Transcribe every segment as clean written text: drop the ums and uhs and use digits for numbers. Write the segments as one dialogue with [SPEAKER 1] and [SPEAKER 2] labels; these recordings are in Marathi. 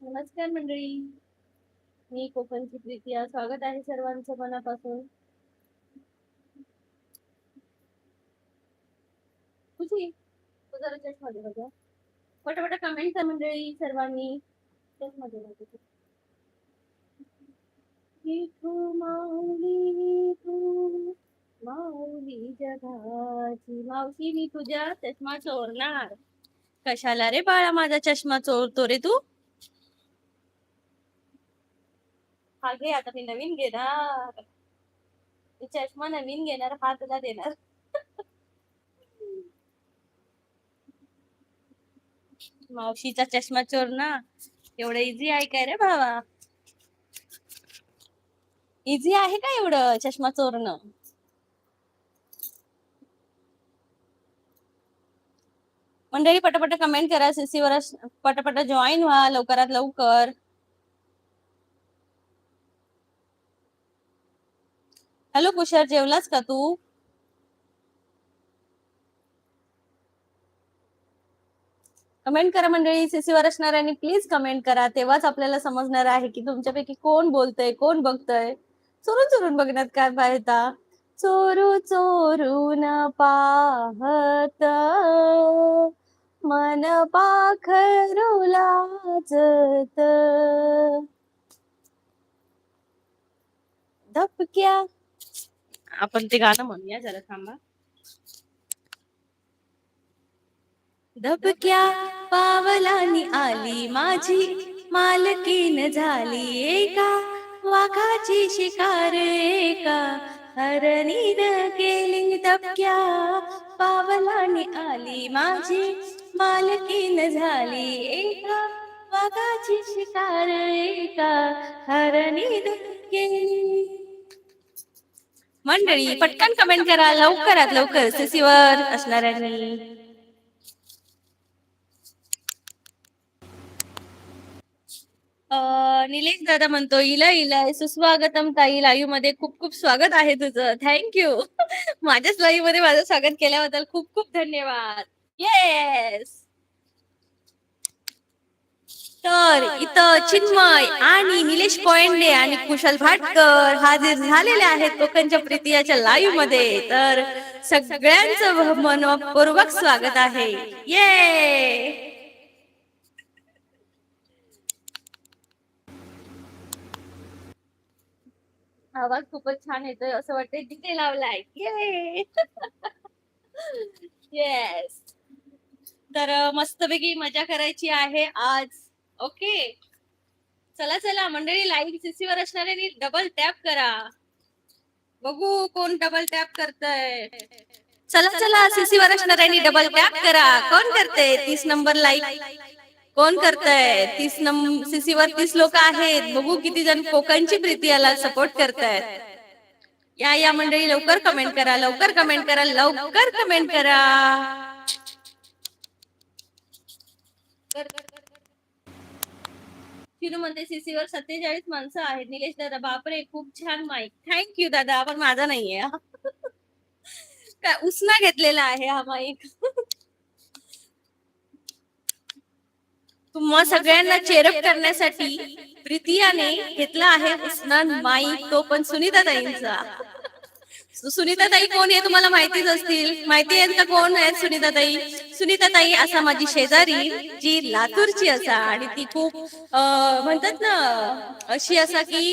[SPEAKER 1] नमस्कार मंडळी. मी कोकणची प्रीतिया. स्वागत आहे सर्वांचं मनापासून. खुशी तू जरा चष्मा दे बघा. पटापटा कमेंट करा मंडळी सर्वांनी. चष्मा दे बघा. तू माऊली तू माऊली जगाची मावशी, मी तुझ्या चष्मा चोरणार. कशाला रे बाळा माझा चष्मा चोरतो रे तू? हा घे, आता मी नवीन घेणार. मी चष्मा नवीन घेणार, हा तुला देणार. मावशीचा चष्मा चोरणं एवढं इझी आहे काय रे भावा? इझी आहे का एवढं चष्मा चोरणं? मंडळी पटापट कमेंट करा, सीसीवर पटापट जॉईन व्हा लवकरात लवकर. हॅलो कुशर, जेवलास का तू? कमेंट करा मंडळी, सीसीवर असणाऱ्यांनी प्लीज कमेंट करा, तेव्हाच आपल्याला समजणार आहे की तुमच्यापैकी कोण बोलतय कोण बघतय. चोरून चोरून बघण्यात काय पाहता? चोरू चोरून पाहत मन पाखरू लाजत. धपक्या, आपण ते गाणं म्हणूया जरा थांबा. धपक्या पावलांनी आली माझी मालकीन झाली एका वाघाची शिकार एका हरणीन केली. धपक्या पावलांनी आली माझी मालकीन झाली एका वाघाची शिकार एका हरणीन केली. मंडळी पटकन कमेंट करा लवकरात लवकर, सीसीवर असणाऱ्यांनी. निलेश दादा म्हणतो इला इलाय सुस्वागतम ताई, लाईव्ह मध्ये खूप खूप स्वागत आहे तुझं. थँक्यू. माझ्याच लाईव्ह मध्ये माझं स्वागत केल्याबद्दल खूप खूप धन्यवाद. येस. तर इथं चिन्मय आणि निलेश कोयंडे आणि कुशल भाटकर हाजीर झालेले आहेत कोकणच्या प्रीतियाच्या लाईव्ह मध्ये. तर सगळ्यांचं मनपूर्वक स्वागत आहे. ये आवाज खूपच छान येतोय, असं वाटतंय तिथे लावलाय. येस. तर मस्तपैकी मजा करायची आहे आज. ओके, चला चला मंडळी, लाईव्ह सीसीवर असणाऱ्यांनी डबल टॅप करा. बघू कोण डबल टॅप करतय. चला चला, सीसीवर असणाऱ्यांनी डबल टॅप करा. कोण करते 30 नंबर लाईक? कोण करतय 30 नंबर? सीसीवर 30 लोक आहेत. बघू किती जण कोकणची प्रीतियाला सपोर्ट करतायत. या मंडळी लवकर कमेंट करा, लवकर कमेंट करा, लवकर कमेंट करा. चिनू म्हणते सीसीवर 47 माणसं आहेत. निलेश दादा बापरे खूप छान माईक. थँक्यू दादा, पण माझा नाहीये. काय उसना घेतलेला आहे हा माईक. तुम्हा सगळ्यांना चेअरअप करण्यासाठी प्रीतियाने घेतला आहे उसना माईक, तो पण सुनीता ताईंचा. सुनीता ताई कोण आहे तुम्हाला माहितीच असतील. माहिती आहेत का कोण आहेत सुनीता ताई? सुनीता ताई असा माझी शेजारी, जी लातूरची असा, आणि ती खूप म्हणतात ना अशी असा की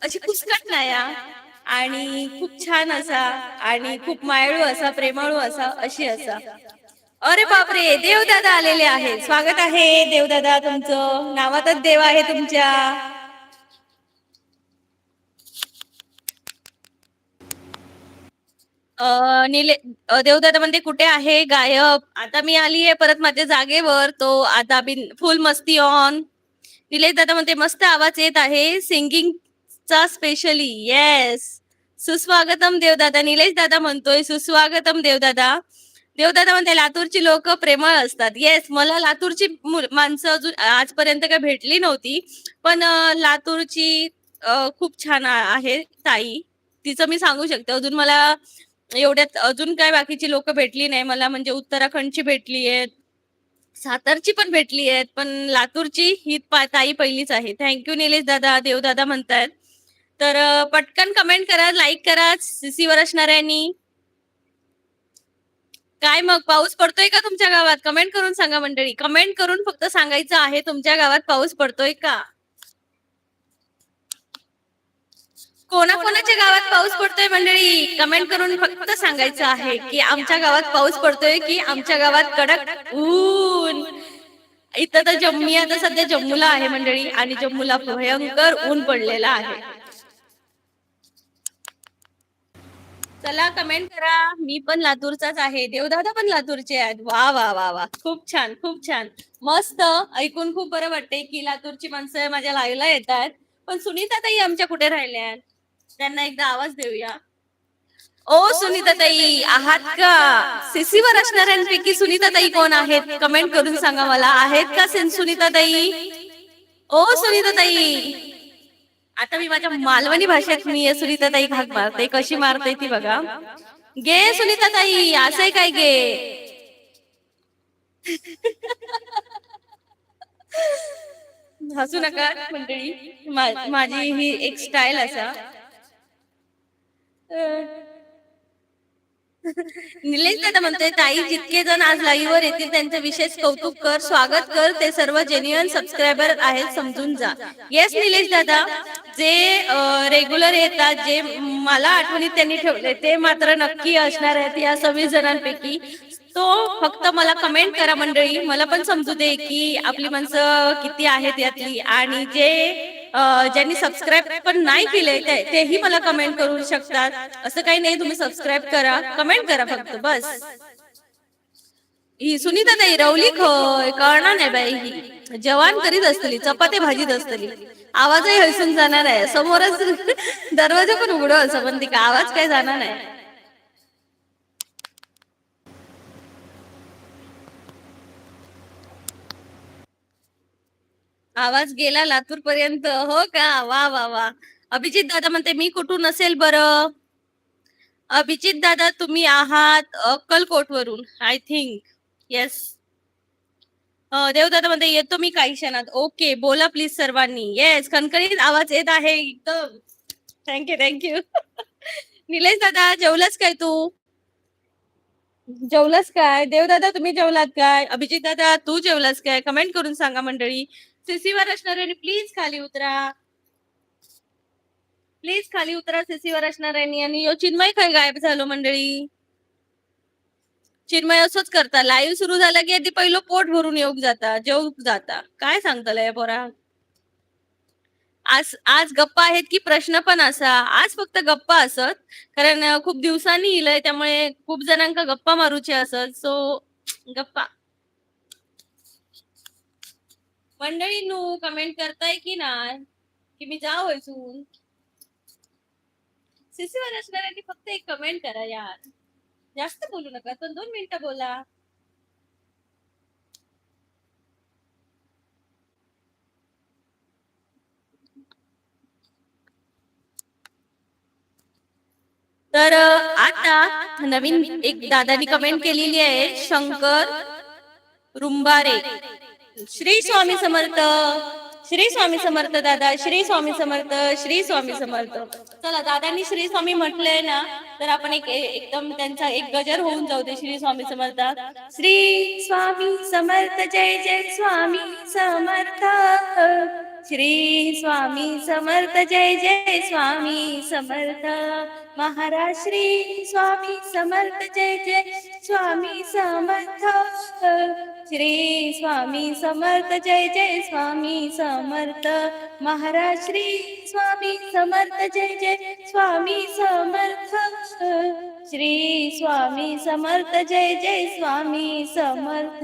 [SPEAKER 1] अशी कुसकट नाया आणि खूप छान असा आणि खूप मायाळू असा, प्रेमाळू असा, अशी असा. अरे बापरे, देवदादा आलेले आहेत. स्वागत आहे देवदादा तुमचं, नावातच देव आहे तुमच्या. देवदादा म्हणते कुठे आहे गायब? आता मी आली आहे परत माझ्या जागेवर. तो आता बिन फुल मस्ती ऑन. निलेश दादा म्हणते मस्त आवाज येत आहे सिंगिंगचा स्पेशली. येस, सुस्वागतम देवदादा. निलेश दादा म्हणतोय सुस्वागतम देवदादा. देवदादा म्हणते लातूरची लोक प्रेमळ असतात. येस, मला लातूरची माणसं अजून आजपर्यंत काय भेटली नव्हती, पण लातूरची खूप छान आहे ताई. तिचं मी सांगू शकते. अजून मला एवढ्यात अजून काय बाकीची लोक भेटली नाही मला, म्हणजे उत्तराखंडची भेटली आहेत, सातारची पण भेटली आहेत, पण लातूरची ही ताई पहिलीच आहे. थँक्यू निलेश दादा, देवदादा म्हणतायत. तर पटकन कमेंट करा, लाईक करा सीसीवर असणाऱ्यांनी. काय मग पाऊस पडतोय का तुमच्या गावात? कमेंट करून सांगा मंडळी. कमेंट करून फक्त सांगायचं आहे तुमच्या गावात पाऊस पडतोय का? कोणाकोणाच्या गावात पाऊस पडतोय मंडळी? कमेंट करून फक्त सांगायचं आहे की आमच्या गावात पाऊस पडतोय की आमच्या गावात कडक ऊन. इथं तर मी आता सध्या जम्मूला आहे मंडळी आणि जम्मूला भयंकर ऊन पडलेला आहे. चला कमेंट करा. मी पण लातूरचाच आहे. देवदादा पण लातूरचे आहेत. वा वा वा वा, खूप छान खूप छान, मस्त. ऐकून खूप बरं वाटते की लातूरची माणसं माझ्या लाईव्हला येतात. पण सुनीता ताई आमच्या कुठे राहिल्या? त्यांना एकदा आवाज देऊया. ओ सुनीता ताई आहात का? सीसीवर असणाऱ्यांपैकी सुनीता ताई कोण आहेत? कमेंट करून सांगा मला. आहेत का सुनीता ताई? ओ सुनीता ताई. आता मी माझ्या मालवणी भाषेत मी सुनीता ताई हाक मारते. कशी मारते ती बघा. गे सुनीता ताई, असंय काय गे? हसू नका मंडळी, माझी ही एक स्टाईल असा. निलेश दादा म्हणतोय ताई जितके जण आज लाईव्ह वर येतील त्यांचं विशेष कौतुक कर, स्वागत कर. ते सर्व जेन्युअन सबस्क्रायबर आहेत समजून जा. येस निलेश दादा, जे रेग्युलर येतात, जे मला आठवणीत त्यांनी ठेवले ते मात्र नक्की असणार आहेत या 26 जणांपैकी. तो फक्त मला कमेंट करा मंडळी, मला पण समजू दे की आपली माणसं किती आहेत यातली. आणि जे ज्यांनी सबस्क्राईब पण नाही केले तेही मला कमेंट करू शकतात. असं काही नाही, तुम्ही सबस्क्राईब करा, कमेंट करा फक्त बस. ही सुनीता ताई रवली खोय कळणार नाही बाई. ही जवान करीत असतली, चपाती भाजीत असतली. आवाजही हसून जाणार आहे. समोरच दरवाजा पण उघडो असं, पण ती आवाज काय जाणार नाही. आवाज गेला लातूर पर्यंत, हो का? वा वा वा. अभिजित दादा म्हणते मी कुठून असेल बरं? अभिजित दादा तुम्ही आहात अक्कलकोट वरून आय थिंक. येस. देवदादा म्हणते येतो मी काही क्षणात. ओके बोला प्लीज सर्वांनी. येस, खणखणीत आवाज येत आहे एकदम. Thank you thank you. निलेश दादा जेवलास काय तू? जेवलास काय? देवदादा तुम्ही जेवलात काय? अभिजित दादा तू जेवलास काय? कमेंट करून सांगा मंडळी. सीसीवर असणाऱ्यांनी प्लीज खाली उतरा. प्लीज खाली उतरा सीसीवर असणाऱ्यांनी. आणि यो चिन्मय काय गायब झालो मंडळी? चिन्मय असंच करता, लाईव्ह सुरू झाला की आधी पहिलं पोट भरून येऊक जाता, जेवूक जाता. काय सांगताय पोरा? आज आज गप्पा आहेत की प्रश्न पण असा? आज फक्त गप्पा असत, कारण खूप दिवसांनी इलय त्यामुळे खूप जणांका गप्पा मारूचे असत. सो गप्पा. मंडळी नू कमेंट करताय की नाही की मी जाऊ इथून? सीसीवर असणाऱ्यांनी फक्त एक कमेंट करा यार. जास्त बोलू नका, तर 2 मिनिटं बोला. तर आता नवीन एक दादानी कमेंट केलेली आहे, शंकर रुंबारे. श्री स्वामी समर्थ. श्री स्वामी समर्थ दादा. श्री स्वामी समर्थ. श्री स्वामी समर्थ. चला दादांनी श्री स्वामी म्हटलंय ना, तर आपण एकदम त्यांचा एक गजर होऊन जाऊ दे. श्री स्वामी समर्थ. श्री स्वामी समर्थ. जय जय स्वामी समर्थ. श्री स्वामी समर्थ. जय जय स्वामी समर्थ महाराज. श्री स्वामी समर्थ. जय जय स्वामी समर्थ. श्री स्वामी समर्थ. जय जय स्वामी समर्थ महाराज. श्री स्वामी समर्थ. जय जय स्वामी समर्थ. श्री स्वामी समर्थ. जय जय स्वामी समर्थ.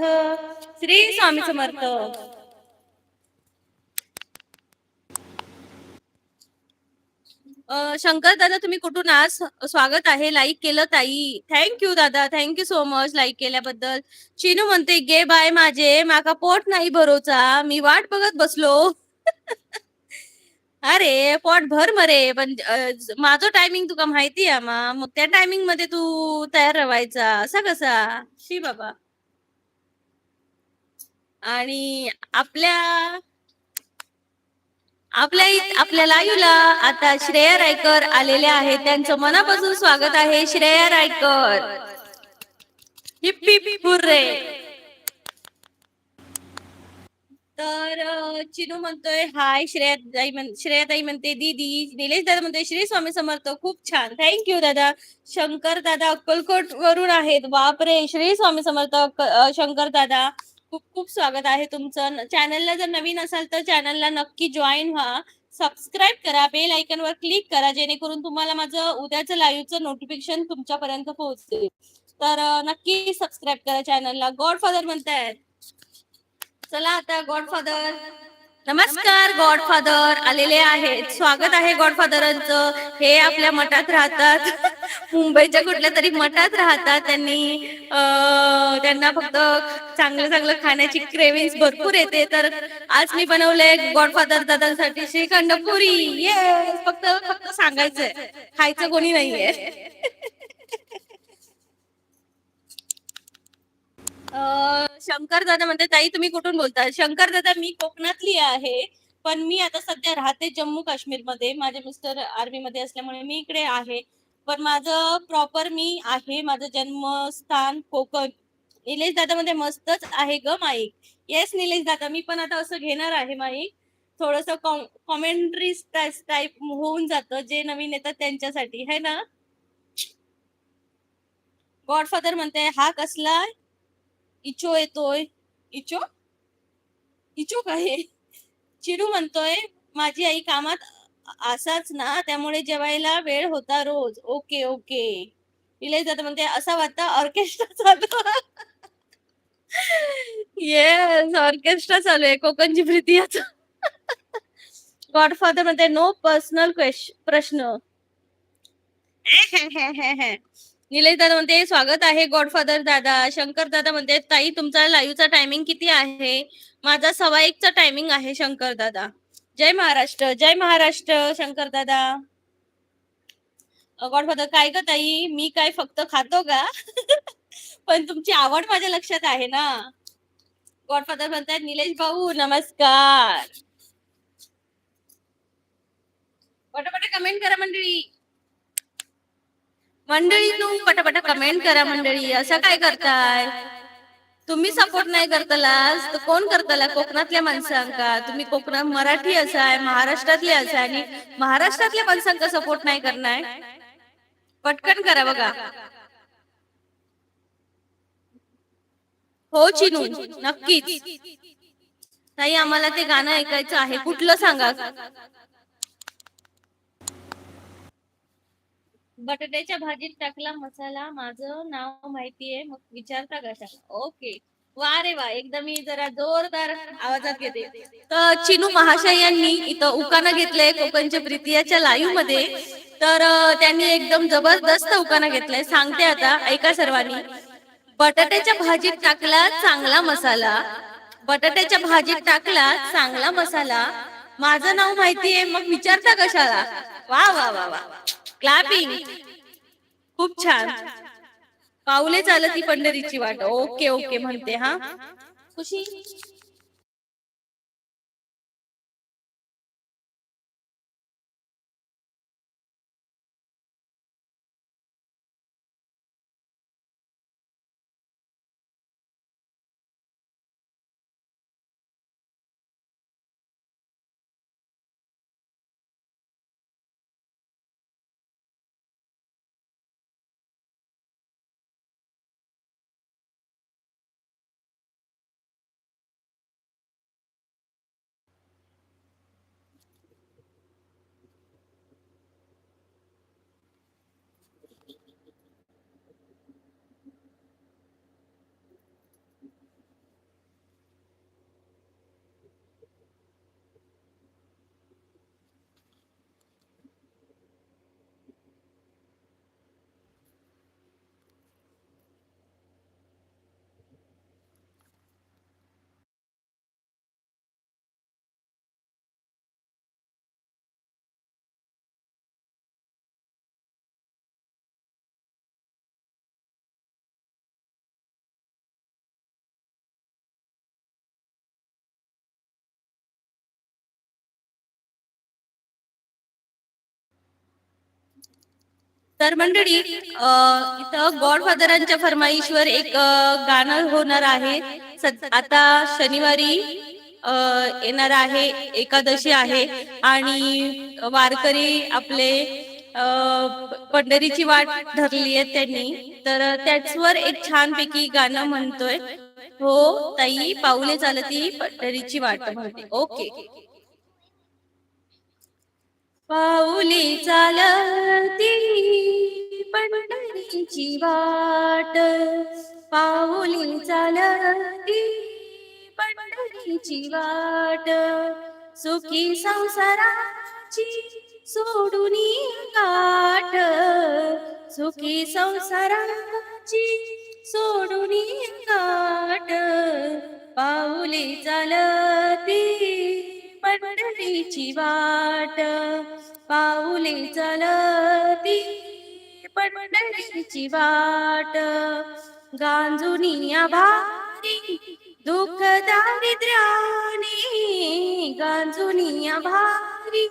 [SPEAKER 1] श्री स्वामी समर्थ. शंकर दादा तुम्ही कुठून आज? स्वागत आहे. लाईक केलं ताई. थँक्यू दादा, थँक्यू सो मच लाईक केल्याबद्दल. चिनू म्हणते गे बाय माझे, माका पोट नाही भरोचा, मी वाट बघत बसलो. अरे पोट भर मरे, पण माझं टायमिंग तुका माहिती आहे मग त्या टायमिंग मध्ये तू तयार राहायचा असा कसा? शी बाबा. आणि आपल्या आपल्या आपल्या लाईव्हला आता श्रेया रायकर आलेले आहेत. त्यांचं मनापासून स्वागत आहे. Shreya Raikar, heap heap hurray. तर चिनू म्हणतोय हाय. श्रेयाताई म्हणते दीदी. निलेश दादा म्हणते श्री स्वामी समर्थ. खूप छान, थँक्यू दादा. शंकर दादा अक्कलकोट वरून आहेत. बापरे, श्री स्वामी समर्थ. शंकर दादा खूप खूप स्वागत आहे तुमचं. चॅनलला जर नवीन असाल तर चॅनलला नक्की जॉईन व्हा. सबस्क्राईब करा, बेल आयकन वर क्लिक करा, जेणेकरून तुम्हाला माझं उद्याचं लाईव्हचं नोटिफिकेशन तुमच्यापर्यंत पोहोचेल. तर नक्की सबस्क्राईब करा चॅनलला. गॉडफादर म्हणतायत. चला आता गॉडफादर. नमस्कार, गॉडफादर आलेले आहेत. स्वागत आहे गॉडफादरांचं. हे आपल्या मठात राहतात. मुंबईच्या कुठल्या तरी मठात राहतात. त्यांना फक्त चांगलं चांगलं खाण्याची क्रेविंग्स भरपूर येते. तर आज मी बनवले गॉडफादर दादांसाठी श्रीखंड पुरी. ये फक्त फक्त सांगायचंय, खायचं कोणी नाहीये. शंकर दादा म्हणते ताई तुम्ही कुठून बोलता? शंकर दादा मी कोकणातली आहे, पण मी आता सध्या राहते जम्मू काश्मीर मध्ये. माझे मिस्टर आर्मी मध्ये असल्यामुळे मी इकडे आहे. पण माझं प्रॉपर मी आहे, माझं जन्मस्थान कोकण. निलेश दादा मध्ये मस्तच आहे ग माईक. येस निलेश दादा, मी पण आता असं घेणार आहे माईक. थोडस कॉमेंट्री टाईप होऊन जातं, जे नवीन येतात त्यांच्यासाठी है ना. गॉडफादर म्हणते हा कसला इचो येतोय. इचो इचो काय? चिडू म्हणतोय माझी आई कामात असाच ना, त्यामुळे जेवायला वेळ होता रोज. Okay okay. निलेश दादा म्हणते असा वाटतं ऑर्केस्ट्रा चालू. येस, ऑर्केस्ट्रा चालू आहे कोकणची प्रीती याचा. गॉडफादर म्हणते नो पर्सनल प्रश्न. निलेश दादा म्हणते स्वागत आहे गॉडफादर दादा. शंकर दादा म्हणते ताई तुमचा लाईव्हचा टायमिंग किती आहे? माझा 1:15चा टायमिंग आहे शंकर दादा. जय महाराष्ट्र, जय महाराष्ट्र शंकर दादा. गॉडफादर काय ग ताई, मी काय फक्त खातो का? पण तुमची आवड माझ्या लक्षात आहे ना. गॉडफादर म्हणतात निलेश भाऊ नमस्कार. पटापट कमेंट करा मंडळी. मंडळी तू पटापट कमेंट करा मंडळी. असं काय करताय तुम्ही? सपोर्ट नाही करतालास तर कोण करताला? कोकणातल्या माणसांका तुम्ही कोकणात मराठी असाय, महाराष्ट्रातले असाय आणि महाराष्ट्रातल्या माणसांका सपोर्ट नाही करणार. पटकन करा बघा. हो चिनू नक्कीच. ताई आम्हाला ते गाणं ऐकायचं आहे. कुठलं सांगा? बटाट्याच्या भाजीत टाकला मसाला, माझं नाव माहितीये मग विचारता कशाला. ओके, वा रे वा, एकदम मी जरा जोरदार आवाजात घेते. तर चिनू महाशय यांनी इथं उकाना घेतलंय कोकणच्या प्रीतियाच्या लाईव्ह मध्ये. तर त्यांनी एकदम जबरदस्त उकाना घेतलाय. सांगते आता, ऐका सर्वांनी. बटाट्याच्या भाजीत टाकला चांगला मसाला, बटाट्याच्या भाजीत टाकला चांगला मसाला, माझं नाव माहितीये मग विचारता कशाला. वा वा वा वा, क्लॅपिंग. खूप छान. पाऊले चालती पंढरीची वाट. ओके ओके म्हणते हा खुशी. तर मंडळी इथं गॉडफादरांच्या फरमाईशवर एक गाणं होणार आहे. आता शनिवारी अ, येणार आहे, एकादशी आहे आणि वारकरी आपले पंढरीची वाट धरली आहे त्यांनी. तर त्याचवर एक छानपैकी गाणं म्हणतोय. हो ताई, पाऊले चालती पंढरीची वाट म्हणते. ओके. पाऊली चालती पंढरीची वाट, पाऊली चालती पंढरीची वाट, सुखी संसाराची सोडून गाठ, सुखी संसाराची सोडून गाठ, पाऊली चालती पंढरीची वाट, पाऊले चलती पंढरीची वाट, गांजुनिया भारी दुःख दारिद्र्याने, गांजुनिया भारी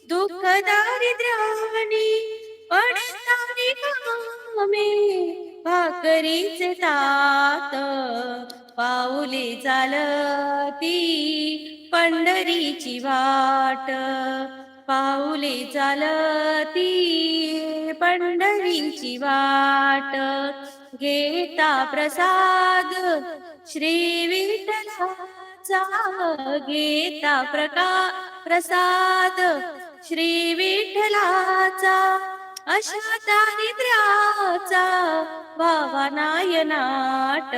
[SPEAKER 1] दुःख दारिद्र्याने, पडतारी कामे भाकरीचे तात, पाऊले चालती पंढरीची वाट, पाऊले चालती पंढरीची वाट, घेता प्रसाद श्री विठ्ठलाचा, घेता प्रसाद श्री विठ्ठलाचा, अशा दारिद्र्याचा व्हावा नायनाट,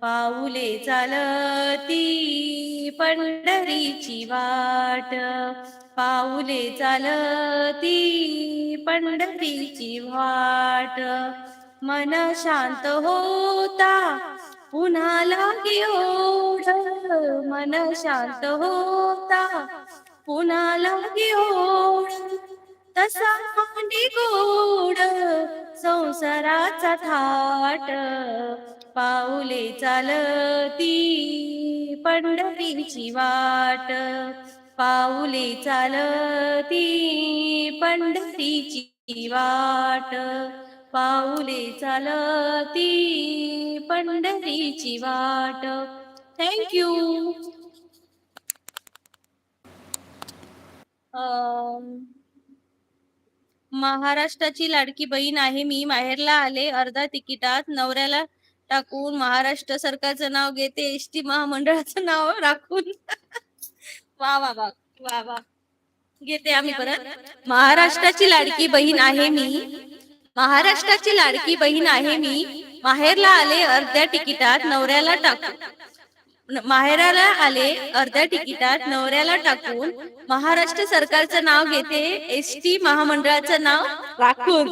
[SPEAKER 1] पाऊले चालती पंढरीची वाट, पाऊले चालती पंढरीची वाट, मन शांत होता पुन्हा लागे ओढ, मन शांत होता पुन्हा लागे ओढ, तसा मांडी गोड संसाराचा थाट, पाऊले चालती पंढरीची वाट, पाऊले चालती पंढरीची वाट, पाऊले चालती पंढरीची वाट. थँक्यू. महाराष्ट्राची लाडकी बहीण आहे मी, माहेरला आले अर्धा तिकिटात, नवऱ्याला टाकून महाराष्ट्र सरकारचं नाव घेते, एसटी महामंडळाचं नाव राखून. वा वा वा वा वा. घेते आम्ही परत. महाराष्ट्राची लाडकी बहीण आहे मी, महाराष्ट्राची लाडकी बहीण आहे मी, माहेरला आले अर्ध्या तिकिटात, नवऱ्याला टाकून, माहेराला आले अर्ध्या तिकिटात, नवऱ्याला टाकून, महाराष्ट्र सरकारचं नाव घेते, एसटी महामंडळाचं नाव राखून.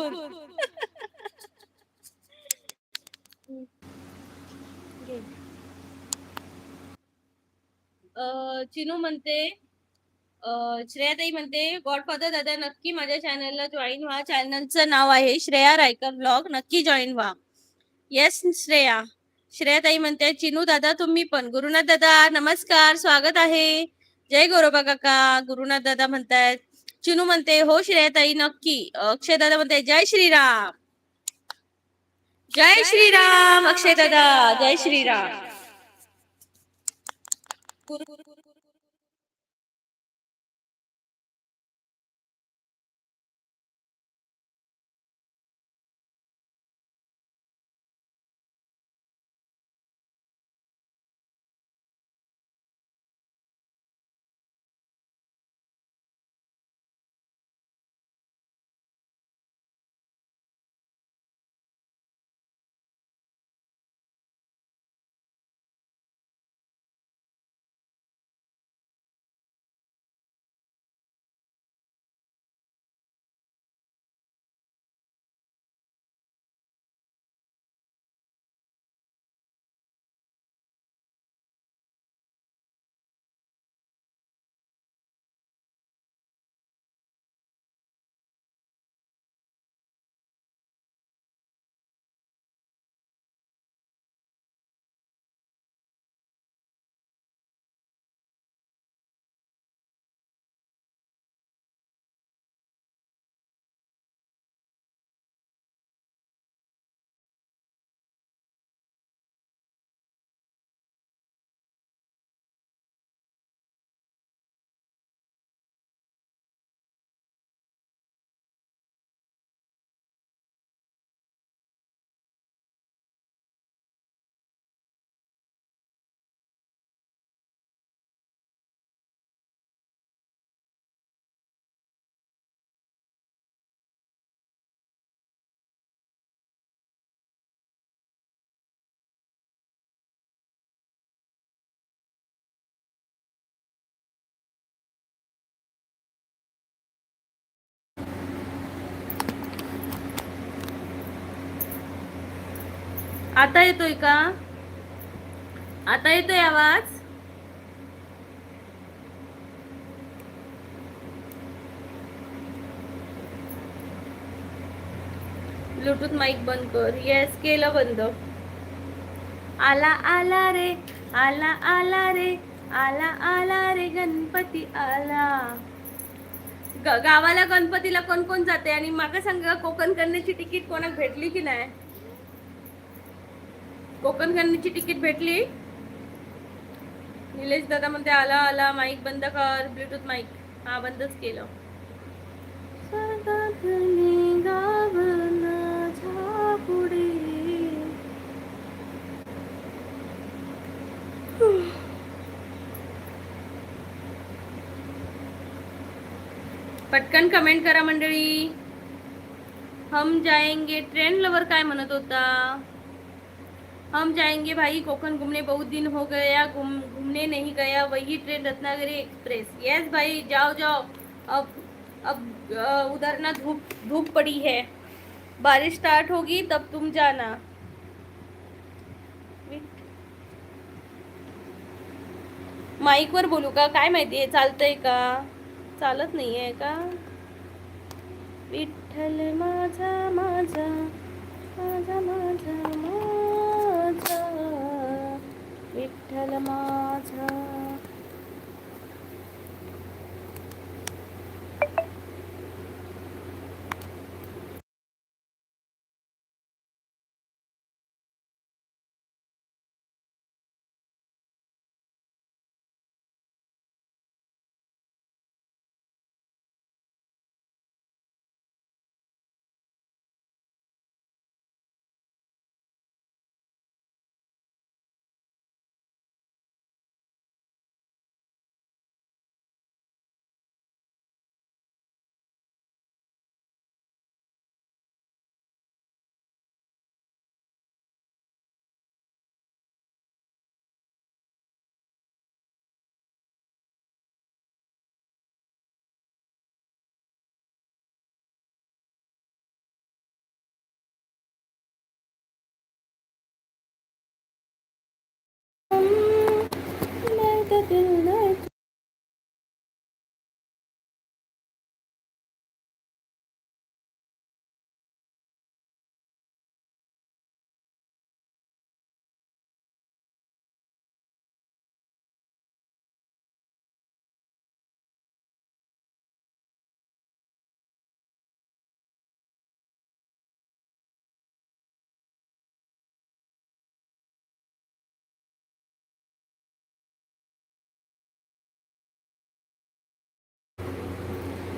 [SPEAKER 1] चिनू म्हणते, श्रेयाताई म्हणते, गॉडफादर दादा नक्की माझ्या चॅनलला जॉईन व्हा, चॅनलचं नाव आहे श्रेया रायकर ब्लॉग, नक्की जॉईन व्हा. येस श्रेया. श्रेयाताई म्हणते, चिनू दादा तुम्ही पण. गुरुनाथ दादा नमस्कार, स्वागत आहे. जय गोरोबा काका. गुरुनाथ दादा म्हणतायत. चिनू म्हणते, हो श्रेयाताई नक्की. अक्षय दादा म्हणते, जय श्रीराम. जय श्रीराम अक्षय दादा, जय श्रीराम. आता येतोय का? आता येतोय आवाज? ब्लूटूथ माईक बंद कर. येस, केलं बंद. आला आला रे, आला आला रे, आला आला रे गणपती आला. गावाला गणपतीला कोण कोण जाते? आणि माका सांग, कोकण कन्याची तिकीट कोणाक भेटली की नाही? कोकण कन्याची तिकीट भेटली? निलेश दादा म्हणते आला आला. माईक बंद कर, ब्लूटूथ माईक. हा, बंदच केलं. पटकन कमेंट करा मंडळी. हम जाएंगे ट्रेन लवर काय म्हणत होता? हम जाएंगे भाई कोकण घूमने, बहुत दिन हो गया घूमने नहीं गया, वही ट्रेन रत्नागिरी एक्सप्रेस. यस भाई, जाओ जाओ. अब उधर ना धूप धूप पड़ी है, बारिश स्टार्ट होगी तब तुम जाना. माईक वर बोलू का काय माहितीये? चालतंय का? चालत नाहीये का? विठ्ठल माझा माझा माझा माझा माझा विठ्ठल माझा.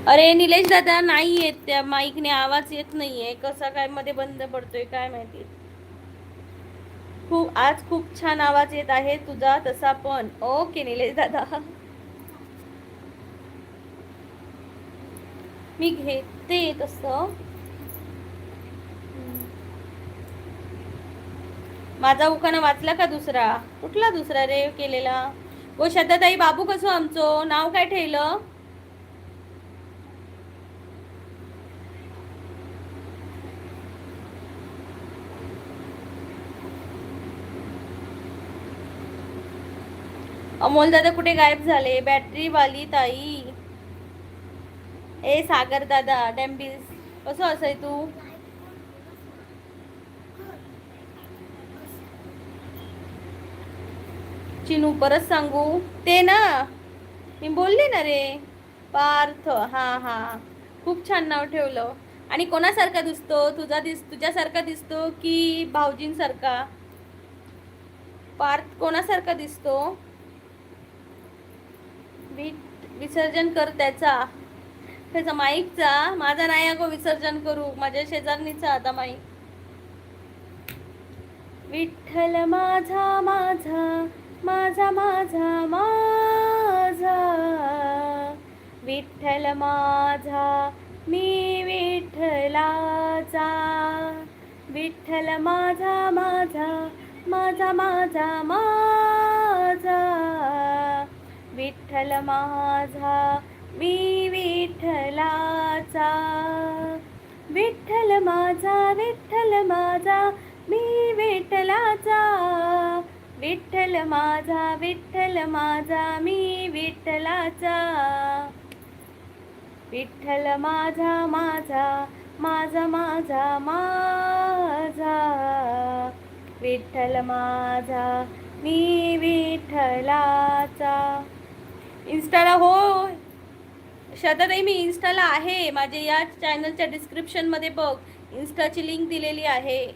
[SPEAKER 1] अरे निलेश दादा, नाही येत, त्या माईकने आवाज येत नाहीये. कसा काय मध्ये बंद पडतोय काय माहिती. आज खूप छान आवाज येत आहे तुझा तसा पण. ओके निलेश दादा, मी घेते तसं. माझा उखाणा वाचला का? दुसरा कुठला? दुसरा रे केलेला. ओ श्रद्धाताई, बाबू कसं आमचं नाव काय ठेवलं? अमोल दादा कुठे गायब झाले? बॅटरी वाली ताई. ए सागर दादा डॅम्बिस, कसं असय तू? चिनू परत सांगू ते ना, मी बोलले ना रे. पार्थ, हा हा, खूप छान नाव ठेवलं. आणि कोणासारखा दिसतो? तुझ्यासारखा दिसतो की भाऊजींसारखा? पार्थ कोणासारखा दिसतो? विसर्जन कर त्याचा माईकचा. माझा नाही अगो विसर्जन करू, माझ्या शेजारणीचा आता माईक. विठ्ठल माझा माझा माझा माझा माझा, विठ्ठल माझा मी विठ्ठलाचा, विठ्ठल माझा माझा माझा माझा माझा, विठ्ठल माझा मी विठ्ठलाचा, विठ्ठल माझा मी विठ्ठलाचा, विठ्ठल माझा, विठ्ठल माझा, मी विठ्ठलाचा, विठ्ठल माझा माझा, माझा माझा माझा, विठ्ठल माझा, मी विठ्ठलाचा. इन्स्टाला हो श्रद्धाताई, मी इन्स्टाला आहे. माझे या चॅनलच्या डिस्क्रिप्शन मध्ये बघ, इन्स्टाची लिंक दिलेली आहे.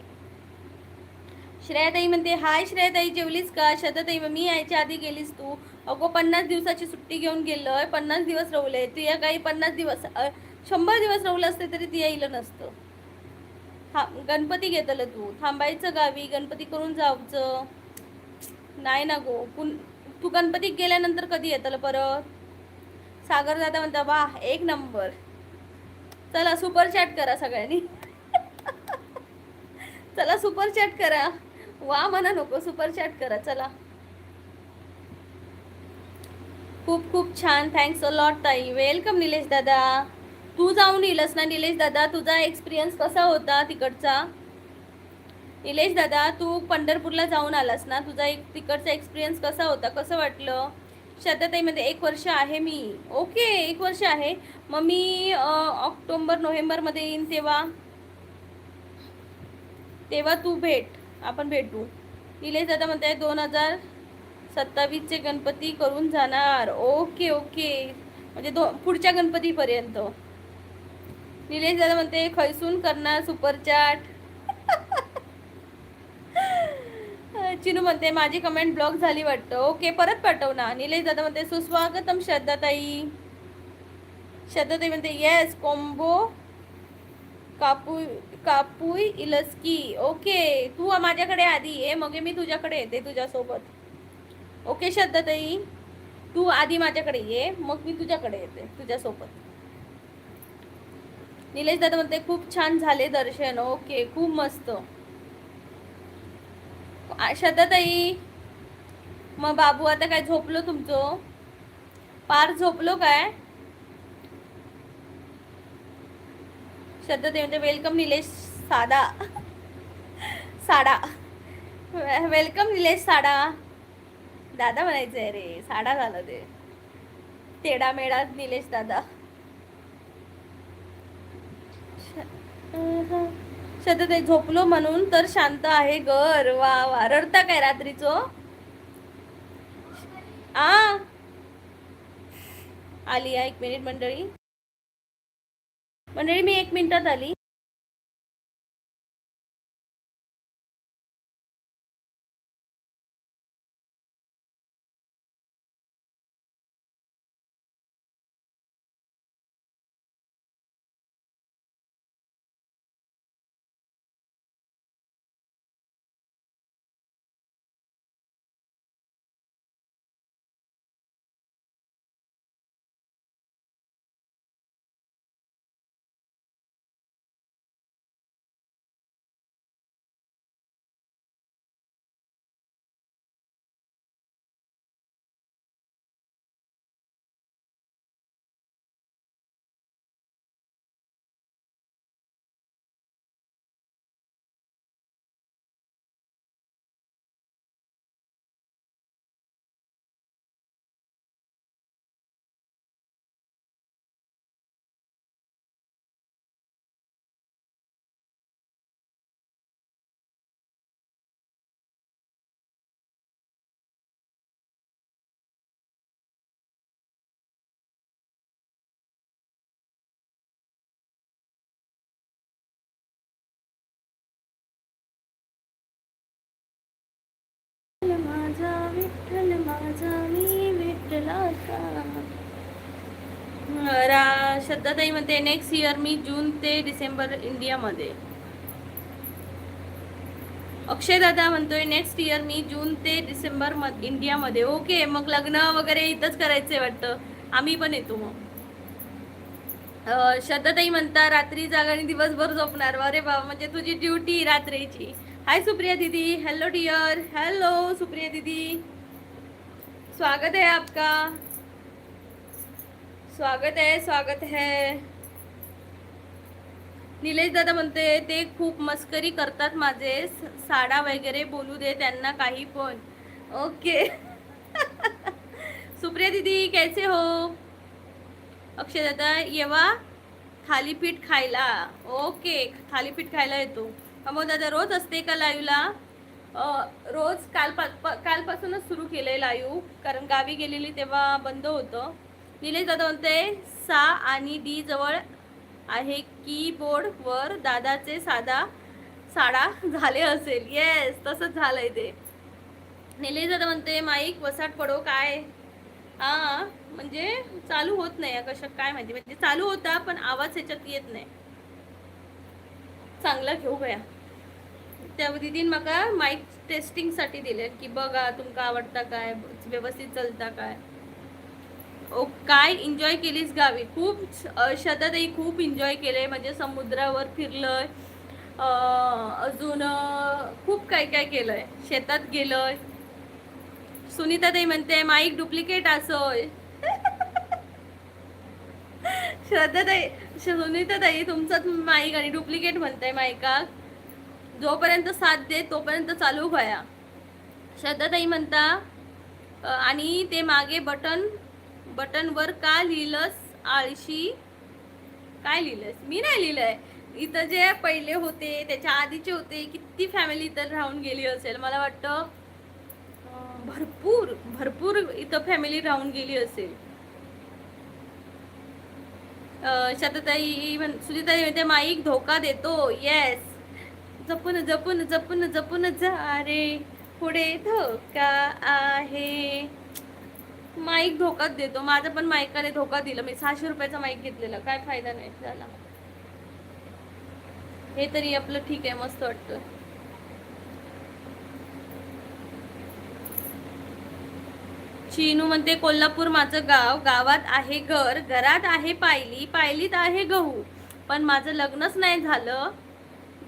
[SPEAKER 1] श्रेयाताई म्हणते हाय श्रेयाताई, जेवलीस का? श्रद्धाताई मी यायच्या आधी गेलीस तू. अगो 50 दिवसाची सुट्टी घेऊन गेलोय, 50 दिवस रवले. तू या काही 50 दिवस 100 दिवस रवलं असते तरी ती यायला नसतं. हा गणपती घेतलं तू, थांबायचं गावी, गणपती करून जायचं. नाही ना गो, तू गणपती गेल्यानंतर कधी येतलं परत? सागर दादा म्हणता वाह एक नंबर. चला सुपर चॅट करा सगळ्यांनी. चला सुपर चॅट करा. वा म्हणा नको, सुपर चॅट करा चला. खूप खूप छान, थँक्स अ लॉट ताई. वेलकम निलेश दादा. तू जाऊन येलस ना निलेश दादा, तुझा एक्सपिरियन्स कसा होता तिकडचा? निलेश दादा तू पंढरपूरला जाऊन आलास ना, तुझा एक तिकडचा एक्सपिरियन्स कसा होता, कसं वाटलं? श्रद्धाताईमध्ये 1 वर्ष आहे मी. ओके 1 वर्ष आहे. मग मी ऑक्टोबर नोव्हेंबरमध्ये येईन, तेव्हा तू भेट, आपण भेटू. निलेश दादा म्हणताय 2027चे गणपती करून जाणार. ओके ओके, म्हणजे पुढच्या गणपतीपर्यंत. निलेश दादा म्हणते खैसून करणार सुपर चॅट. चिनू म्हणते माझी कमेंट ब्लॉक झाली वाटतं. ओके परत पाठव ना. निलेश दादा म्हणते सुस्वागतम श्रद्धाताई. श्रद्धाताई म्हणते येस कॉम्बो कापुई इलस्की. ओके तू माझ्याकडे आधी ये, मग मी तुझ्याकडे येते तुझ्यासोबत. ओके श्रद्धाताई तू आधी माझ्याकडे ये, मग मी तुझ्याकडे येते तुझ्यासोबत. निलेश दादा म्हणते खूप छान झाले दर्शन. ओके खूप मस्त. श्रद्धाताई मग बाबू आता काय झोपलो तुमचं? पार झोपलो काय? श्रद्धाताई म्हणते वेलकम निलेश साडा. साडा वेलकम निलेश साडा. दादा म्हणायचंय रे, साडा झालं ते. तेडा मेडा निलेश दादा. श्रद्धाताई झोपलो म्हणून तर शांत आहे घर. वा वा, रडता काय रात्रीचं? आली 1 मिनिट मंडळी. मंडळी मी 1 मिनिटात आली. माझा विठ्ठल माझा, मी विठ्ठलाचा. श्रद्धाताई म्हणते नेक्स्ट इयर मी जून ते डिसेंबर इंडियामध्ये. अक्षय दादा म्हणतोय नेक्स्ट इयर मी जून ते डिसेंबर इंडियामध्ये. ओके मग लग्न वगैरे इथंच करायचंय वाटतं, आम्ही पण येतो मग. श्रद्धाताई म्हणता रात्री जागाने दिवसभर झोपणार. अरे बाबा, म्हणजे तुझी ड्युटी रात्रीची. हाय सुप्रिया दीदी, हेलो डियर. हेलो सुप्रिया दीदी, स्वागत है आपका, स्वागत है स्वागत है. निलेश दादा म्हणते ते खूप मस्करी करतात माझे, साडा वगैरे बोलू दे त्यांना काही पण. ओके. सुप्रिया दीदी कैसे हो? अक्षय दादा येवा थालीपीठ खायला. ओके, थालीपीठ खायला येतो. अमोल दादा रोज असते का लाईव्हला? रोज कालपासूनच सुरू केलंय लाईव्ह, कारण गावी गेलेली तेव्हा बंद होतं. निलेश दादा म्हणते सा आणि डी जवळ आहे कीबोर्ड वर दादाचे साडा झाले असेल. येस, तसंच झालंय ते. निलेश दादा म्हणते माईक वसाट पडो काय? हा, म्हणजे चालू होत नाही कशा काय माहिती, म्हणजे चालू होता पण आवाज ह्याच्यात येत नाही. चांगला घेऊ गया त्या दिदीन म्हाका माईक टेस्टिंग साठी दिले की बघा तुमका आवडता काय, व्यवस्थित चलता काय. ओ काय एन्जॉय केलीस गावी? खूप शताताई खूप एन्जॉय केले, म्हणजे समुद्रावर फिरलंय, अजून खूप काय काय केलंय, शेतात गेलंय. सुनीताताई म्हणते माईक डुप्लिकेट असोय. श्रद्धाताई, सुनीताताई तुमचाच माईक आणि डुप्लिकेट म्हणताय माईका. जोपर्यंत साथ दे तोपर्यंत चालू व्हाया. श्रद्धाताई म्हणता आणि ते मागे बटनवर का लिहिलंस आळशी? काय लिहिलंस? मी नाही लिहिलंय. इथं जे पहिले होते त्याच्या आधीचे होते, किती फॅमिली इथं राहून गेली असेल, मला वाटतं भरपूर भरपूर इथं फॅमिली राहून गेली असेल. शतताई सुनीताई म्हणते माईक धोका देतो. येस, जपून जपून जपून जपून जा रे, पुढे धोका आहे. माईक धोकाच देतो. माझा पण माईकाने धोका दिला. मी 600 रुपयाचा माईक घेतलेला, काय फायदा नाही झाला. हे तरी आपलं ठीक आहे, मस्त वाटतं. चिनू म्हणते कोल्हापूर माझं गाव, गावात आहे घर, घरात आहे पायली, पायलीत आहे गहू, पण माझं लग्नच नाही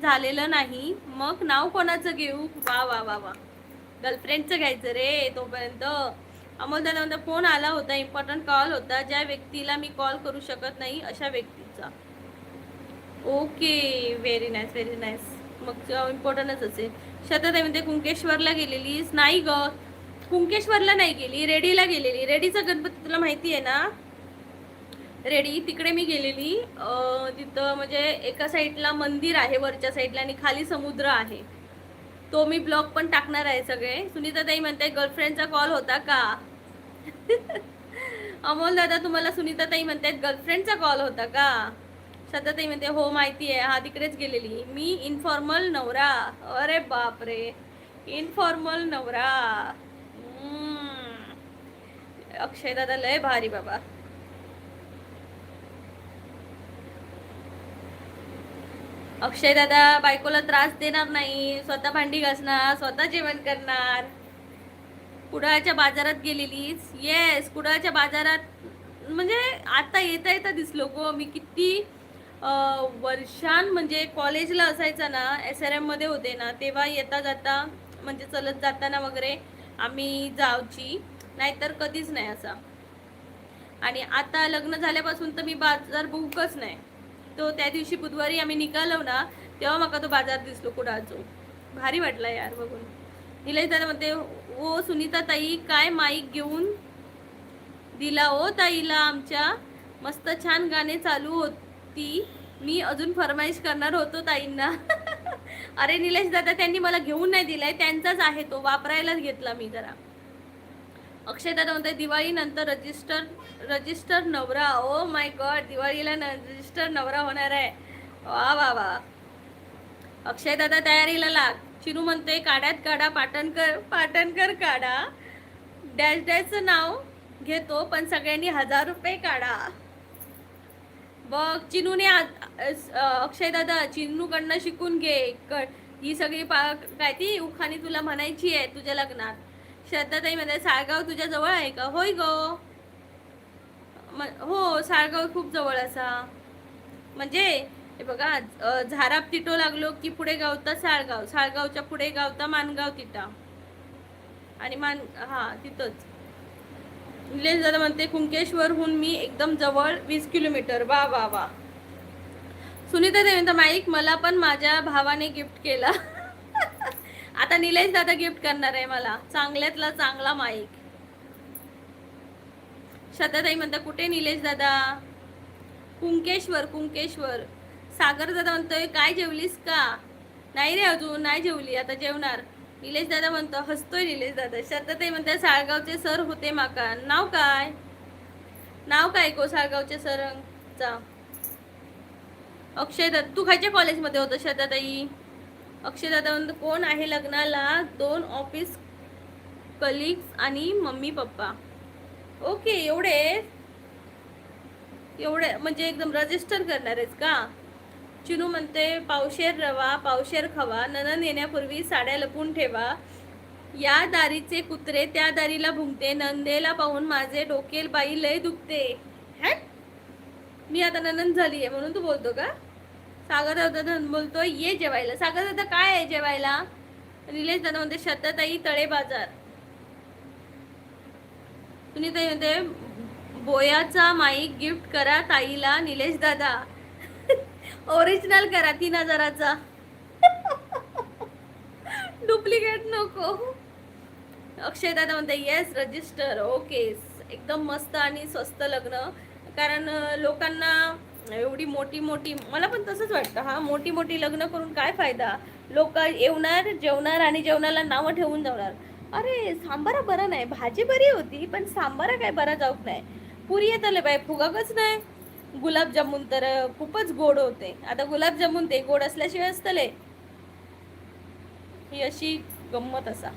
[SPEAKER 1] झालेलं नाही, मग नाव कोणाचं घेऊ? वा वा वा वा, गर्लफ्रेंडचं घ्यायचं रे तोपर्यंत. अमोल दादा फोन आला होता, इम्पॉर्टंट कॉल होता, ज्या व्यक्तीला मी कॉल करू शकत नाही अशा व्यक्तीचा. Okay, very nice very nice, मग इम्पॉर्टंटच असेल. शताताई म्हणते कुंकेश्वरला गेलेलीस? नाही ग, कुंकेश्वरला नाही गेली, रेडीला गेलेली. रेडीचा गणपती तुला माहिती आहे ना? रेडी तिकडे मी गेलेली. तिथं म्हणजे एका साईडला मंदिर आहे वरच्या साईडला आणि खाली समुद्र आहे. तो मी ब्लॉग पण टाकणार आहे सगळे. सुनीताताई म्हणते गर्लफ्रेंडचा कॉल होता का? अमोल दादा तुम्हाला सुनीताताई म्हणतात गर्लफ्रेंडचा कॉल होता का? शताताई म्हणते हो माहिती आहे, हा तिकडेच गेलेली. मी इन्फॉर्मल नवरा. अरे बापरे, इन्फॉर्मल नवरा. अक्षय दादा लय भारी बाबा. अक्षय दादा बायकोला त्रास देणार नाही, स्वतः भांडी घासणार, स्वतः जेवण करणार. कुडाळच्या बाजारात गेलेलीस? येस, कुडाळच्या बाजारात म्हणजे आता येता दिसलो गो मी. किती वर्षां म्हणजे कॉलेजला असायचं ना, SRM मध्ये होते ना, तेव्हा येता जाता म्हणजे चलत जाताना वगैरे आम्ही जावची, नाहीतर कधीच नाही असा. आणि आता लग्न झाल्यापासून तर मी बाजार बुकच नाही. तो त्या दिवशी बुधवारी आम्ही निघालो ना, तेव्हा मला तो बाजार दिसलो कुडाळचो. भारी वाटला यार बघून. निलेश दादा म्हणते ओ सुनीता ताई काय माईक घेऊन दिला ओ ताईला आमच्या, मस्त छान गाणे चालू होती, मी अजून फरमाईश करणार होतो ताईंना. अरे निलेश दादा त्यांनी मला घेऊन नाही दिलाय, त्यांचाच आहे तो, वापरायलाच घेतला मी जरा. अक्षय दादा म्हणते दिवाळी नंतर रजिस्टर नवरा. ओ माय गॉड, दिवाळीला रजिस्टर नवरा होणार आहे. वा वा वा. अक्षय दादा तयारीला लाग. चिनू म्हणते काड्यात काढा, पाटणकर काढा, डॅश डॅशचं नाव घेतो पण सगळ्यांनी 1000 रुपये काढा. बघ चिनूने अक्षय दादा चिनूकडनं शिकून घे. ही सगळी काय ती उखाणी तुला म्हणायची आहे तुझ्या लग्नात. श्रद्धाताई मध्ये साळगाव तुझ्या जवळ आहे का? होय ग, हो साळगाव खूप जवळ असा. म्हणजे हे बघा, झाराप तिटो लागलो की पुढे गावता साळगाव, साळगावच्या पुढे गावता मानगाव तिटा, आणि हा तिथंच. निलेश दादा म्हणते कुंकेश्वरहून मी एकदम जवळ 20 किलोमीटर. वा वा वा. सुनीता देवेंद्र माईक मला पण माझ्या भावाने गिफ्ट केला. आता निलेश दादा गिफ्ट करणार आहे मला चांगल्यातला चांगला माईक. श्रद्धाताई म्हणता कुठे निलेश दादा? कुंकेश्वर कुंकेश्वर. सागर दादा म्हणतोय काय जेवलीस का? नाही रे अजून नाही जेवली, आता जेवणार. निलेश दादा म्हणतो हसतोय निलेश दादा. श्रद्धाताई म्हणते साळगावचे सर होते माका. नाव काय? नाव काय को साळगावचे सरचा? अक्षय दादा. तू खायच्या कॉलेजमध्ये होतं श्रद्धाताई? अक्षय दादा म्हणतो कोण आहे लग्नाला? 2 ऑफिस कलिग्स आणि मम्मी पप्पा. ओके एवढे म्हणजे एकदम रजिस्टर करणार आहेस का? चिनू म्हणते पावशेर रवा पावशेर खवा, ननन येण्यापूर्वी साड्या लपून ठेवा, या दारीचे कुत्रे त्या दारीला भुंकते, नंदेला पाहून माझे डोके बाई लय दुखते. हॅट, मी आता ननन झाली आहे म्हणून तू बोलतो का? सागर दादा बोलतो ये जेवायला. सागर दादा काय आहे जेवायला? निलेश दादा म्हणते श्रद्धाताई तळे बाजार. सुनीताई म्हणते बोयाचा माईक गिफ्ट करा ताईला निलेश दादा. ओरिजिनल करा 3000चा. डुप्लिकेट नको. अक्षय दादा म्हणते येस रजिस्टर. ओके एकदम मस्त आणि स्वस्त लग्न. कारण लोकांना एवढी मोठी मोठी, मला पण तसंच वाटतं हा, मोठी मोठी लग्न करून काय फायदा? लोक येणार जेवणार आणि जेवणाला नावं ठेवून जाणार. अरे सांबारा बरा नाही, भाजी बरी होती पण सांबारा काय बरा जाऊक नाही. पुरी येतले बाय फुगाकच नाही. गुलाबजामुन तर खूपच गोड होते. आता गुलाबजामुन ते गोड असल्याशिवाय असतले. ही अशी गंमत असा.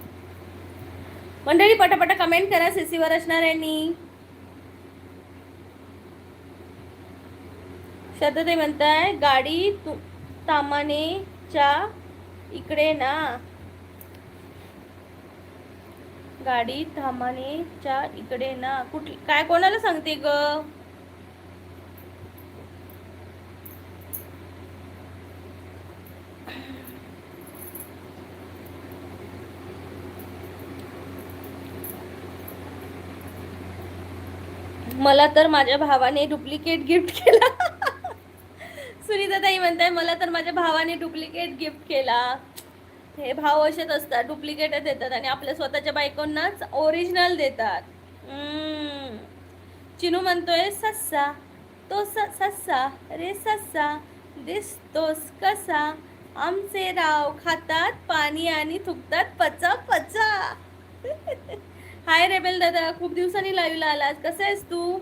[SPEAKER 1] मंडळी पटापटा कमेंट करा सीसीवर असणाऱ्यांनी. श्रद्धाताई म्हणताय गाडी तामानेच्या इकडे ना. गाडी थांबानेच्या इकडे ना. कुठली काय कोणाला सांगते ग? मला तर माझ्या भावाने डुप्लिकेट गिफ्ट केला. सुनीताताई म्हणताय मला तर माझ्या भावाने डुप्लिकेट गिफ्ट केला. हे भाव असेच असतात, डुप्लिकेट देतात आणि आपल्या स्वतःच्या बायकोंनाच ओरिजिनल देतात. चिनू म्हणतोय सस्सा तो सस्सा रे सस्सा दिसतोस कसा, आमचे राव खातात पाणी आणि थुकतात पचा पचा. हाय रेबेल दादा, खूप दिवसांनी लाईव्हला आलास, कसा आहेस तू?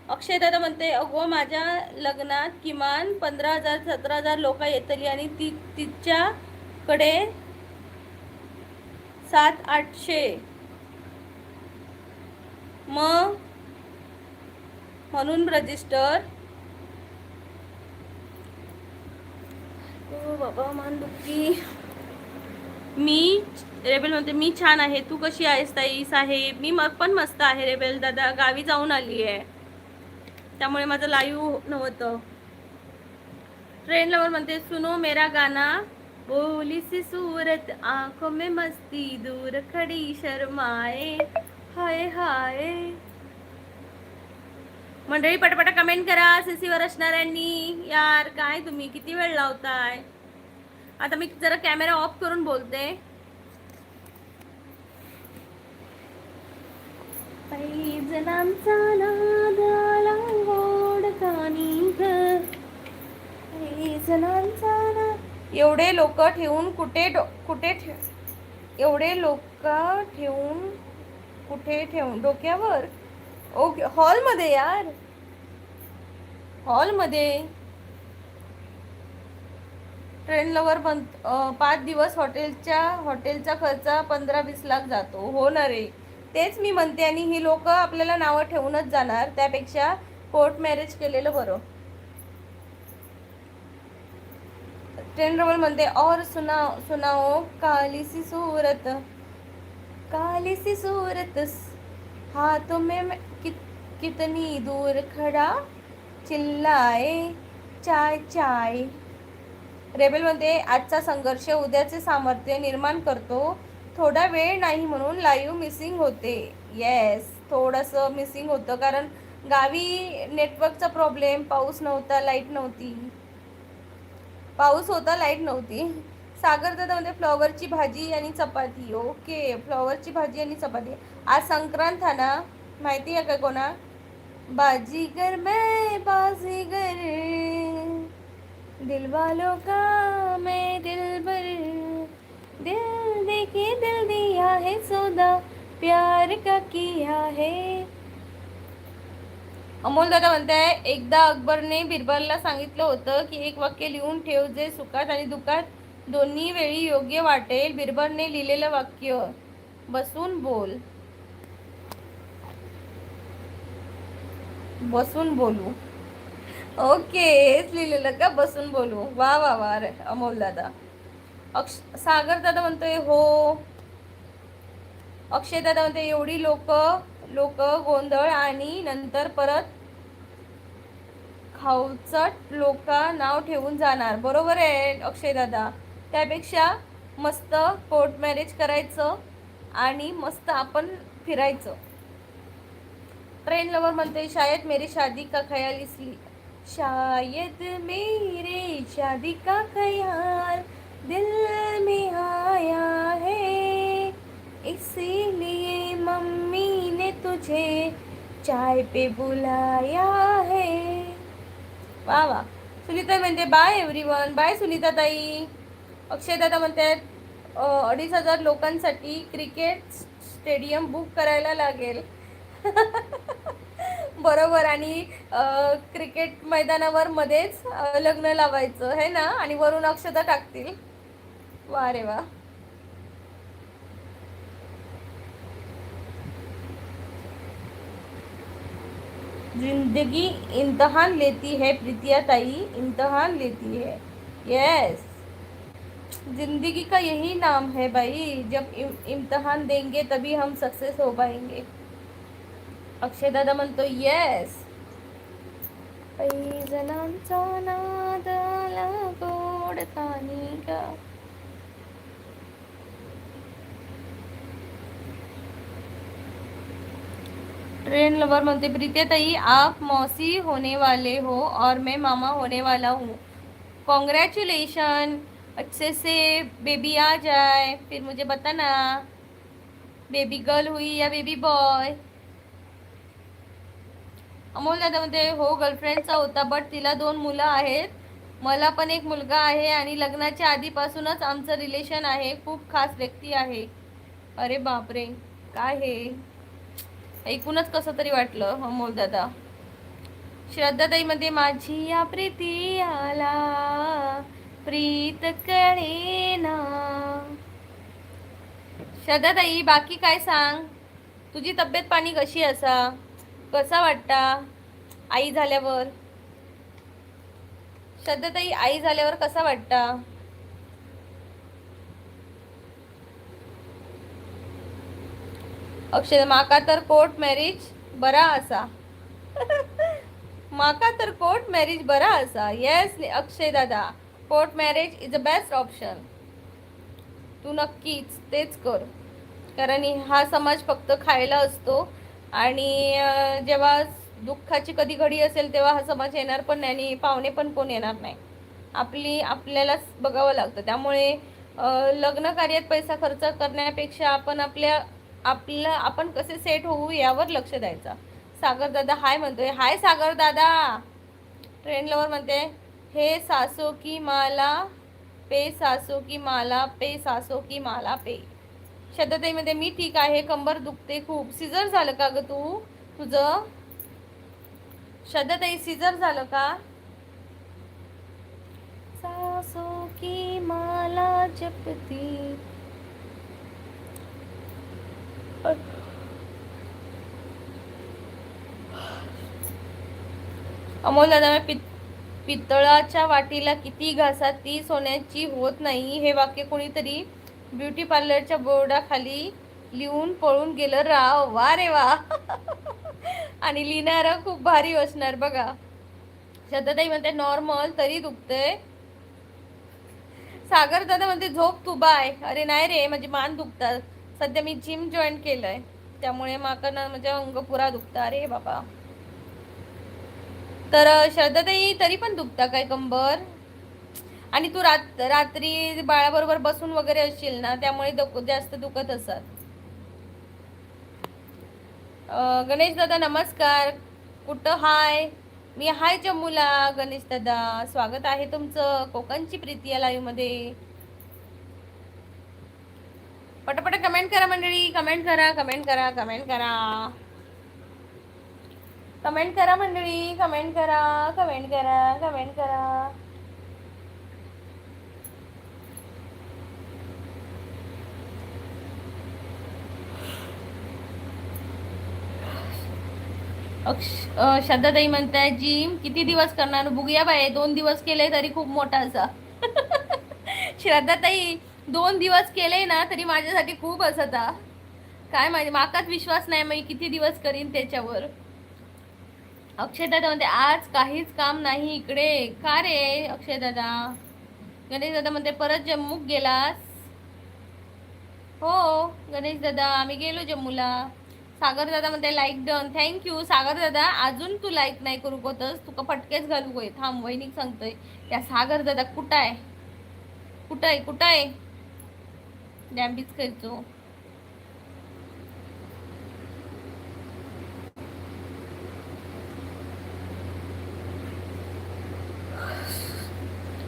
[SPEAKER 1] अक्षय दादा म्हणते अगो माझ्या लग्नात किमान 15,000-17,000 लोक येतली आणि तिच्याकडे 700-800. मग म्हणून रजिस्टर. ओ बाबा मान दुखी. मी रेबेल म्हणते मी छान आहे, तू कशी आहेस ताई साहेब? मी पण मस्त आहे रेबेल दादा, गावी जाऊन आली आहे त्यामुळे माझं लाईव्ह नव्हतं. ट्रेन लवर म्हणते सुनो मेरा गाना, बोली सी सूरत आंखों में मस्ती दूर खड़ी शर्माए, हाय हाय. मंडळी पटापटा कमेंट करा सीसीवर असणाऱ्यांनी. यार काय तुम्ही किती वेळ लावताय? आता मी जरा कॅमेरा ऑफ करून बोलते. काही जणांचा नाद आला ओढतानी ग, काही जणांचा नाद. एवढे लोक ठेवून एवढे लोक ठेवून कुठे ठेवून डोक्यावर? ओके हॉलमध्ये यार, हॉलमध्ये. ट्रेन लवर 5 दिवस हॉटेलचा खर्च 15-20 लाख जातो. हो ना रे, तेच मी म्हणते. आणि ही लोक आपल्याला नावं ठेवूनच जाणार, त्यापेक्षा कोर्ट मॅरेज केलेलं बरं. ट्रेन लवर म्हणते और सुनाओ काली सी सूरत हाथों में कितनी दूर खड़ा चिल्लाए चाय चाय. रेबेल म्हणते आजचा संघर्ष उद्याचे सामर्थ्य निर्माण करतो. थोडा वेळ नाही म्हणून लाईव्ह मिसिंग होते. येस थोडंसं मिसिंग होतं, कारण गावी नेटवर्कचा प्रॉब्लेम, पाऊस नव्हता, लाईट नव्हती. पाऊस होता, लाईट नव्हती. सागर दादा म्हणजे फ्लॉवरची भाजी आणि चपाती. ओके, फ्लॉवरची भाजी आणि चपाती. आज संक्रांत हा ना, माहिती आहे का कोणा? बाजीगर मैं बाजीगर, दिल वालों का मैं दिलबर, दिल देके दिल दिया है सौदा, प्यार का किया है. अमोल दादा म्हणताय, एकदा अकबरने बिरबलला सांगितलं होतं की एक वाक्य लिहून ठेव जे सुखात आणि दुःखात दोन्ही वेळी योग्य वाटेल. बिरबलने लिहिलेलं वाक्य, बसून बोल. बसून बोलू. ओके, हेच लिहिलेलं का, बसून बोलू. वा वा वा अमोल दादा. सागर दादा म्हणतोय हो. अक्षय दादा म्हणते एवढी लोक लोक गोंधळ आणि नंतर परत खाऊचट लोक नाव ठेवून जाणार. बरोबर आहे अक्षय दादा. त्यापेक्षा मस्त कोर्ट मॅरेज करायचं आणि मस्त आपण फिरायचं. ट्रेन लवर म्हणते शायद मेरी शादी का ख्याल इसलिए, शायद मेरे शादी का ख्याल दिल में आया है, इसीलिए मम्मी ने तुझे चाय पे बुलाया है. वा वा. सुनीता म्हणते बाय एव्हरीवन. बाय सुनीता ताई. अक्षय दादा म्हणतात 2,500 लोकांसाठी क्रिकेट स्टेडियम बुक करायला लागेल. बरोबर. आणि क्रिकेट मैदानावर मध्येच लग्न लावायचं है ना, आणि वरून अक्षता टाकतील. वा रे वा. जिंदगी इम्तहान लेती है प्रीतिया ताई, इम्तहान लेती है. यस, जिंदगी का यही नाम है भाई. जब इम्तहान देंगे तभी हम सक्सेस हो पाएंगे. अक्षय दादा म्हणतो येस. पैजणांचा नाद आला गोड तानी का. ट्रेन लवर म्हणते प्रीतिया ताई आप मौसी होने वाले हो और मैं मामा होने वाला हूँ. कॉन्ग्रेचुलेशन. अच्छे से बेबी आ जाए फिर मुझे बताना बेबी गर्ल हुई या बेबी बॉय. अमोल दादा म्हणते हो गर्लफ्रेंडचा होता बट तिला 2 मुलं आहेत. मला पण एक मुलगा आहे आणि लग्नाच्या आधीपासूनच आमचं रिलेशन आहे. खूप खास व्यक्ती आहे. अरे बापरे, काय हे ऐकूनच कसं तरी वाटलं अमोल दादा. श्रद्धाताई मध्ये माझी या प्रीती आला प्रीत कळेना. श्रद्धाताई बाकी काय सांग, तुझी तब्येत पाणी कशी असा, कसा वाटता आई झाल्यावर. श्रद्धाताई आई झाल्यावर कसा वाटता. अक्षय माका तर कोर्ट मॅरेज बरा असा. माका तर कोर्ट मॅरेज बरा असा. येस अक्षय दादा, court marriage is a best option. तू नक्कीच तेच कर, कारण हा समाज फक्त खायला असतो आणि जेव्हा दुःखाची कधी घडी असेल तेव्हा हा समाज येणार पण नाही आणि पाहुणे पण कोण येणार नाही. आपल्यालाच बघावं लागतं. त्यामुळे लग्न कार्यात पैसा खर्च करण्यापेक्षा आपण कसे सेट होऊ यावर लक्ष द्यायचा. सागर दादा हाय म्हणतोय. हाय सागर दादा. ट्रेन लवर म्हणते हे सासो की माला पे, सासो की माला पे, सासो की माला पे. श्रद्धाताई मध्ये मी ठीक आहे, कंबर दुखते खूप. सिझर झालं का ग तुझं. श्रद्धाताई सिझर झालं का. सासो की माला जपती. अमोल दादा पितळाच्या वाटीला किती घासा ती सोन्याची होत नाही. हे वाक्य कोणीतरी ब्युटी पार्लरच्या बोर्डाखाली लिहून पळून गेलं राव. वा रे वा. आणि लिहिणारा खूप भारी असणार बघा. श्रद्धाताई म्हणते नॉर्मल तरी दुखतंय. सागर दादा म्हणते झोप तू बाय. अरे नाही रे, माझी मान दुखतात. सध्या मी जिम जॉईन केलंय त्यामुळे माका ना माझ्या अंग पुरा दुखतं. अरे बाबा. तर श्रद्धाताई तरी पण दुखता काय कंबर? आणि तू रात्री बाळाबरोबर बसून वगैरे असशील ना, त्यामुळे जास्त दुखत असत. गणेश दादा नमस्कार. कुठं हाय? मी हाय जम्मूला. गणेश दादा स्वागत आहे तुमचं कोकणची प्रीती या लाईव्ह मध्ये. पटापट कमेंट करा मंडळी, कमेंट करा, कमेंट करा, कमेंट करा, कमेंट करा मंडळी, कमेंट करा, कमेंट करा, कमेंट करा. श्रद्धाताई म्हणताय जिम किती दिवस करणार? बघूया बाय, 2 दिवस केले तरी खूप मोठा असा. श्रद्धाताई 2 दिवस केले ना तरी माझ्यासाठी खूप असता. काय माहिती, माकाच विश्वास नाही मी किती दिवस करीन त्याच्यावर. अक्षय दादा म्हणते आज काहीच काम नाही इकडे. का रे अक्षय दादा? गणेश दादा म्हणते परत जम्मू गेलास? हो गणेश दादा आम्ही गेलो जम्मूला. सागर दादा म्हणते लाईक डन. थँक्यू सागर दादा. अजून तू लाईक नाही करू कोतस, तुका फटकेच घालू गोय. थांब वहिनी सांगतोय. त्या सागर दादा कुठं आहे? कुठं आहे? कुठं आहे? डॅम्बीच करतो.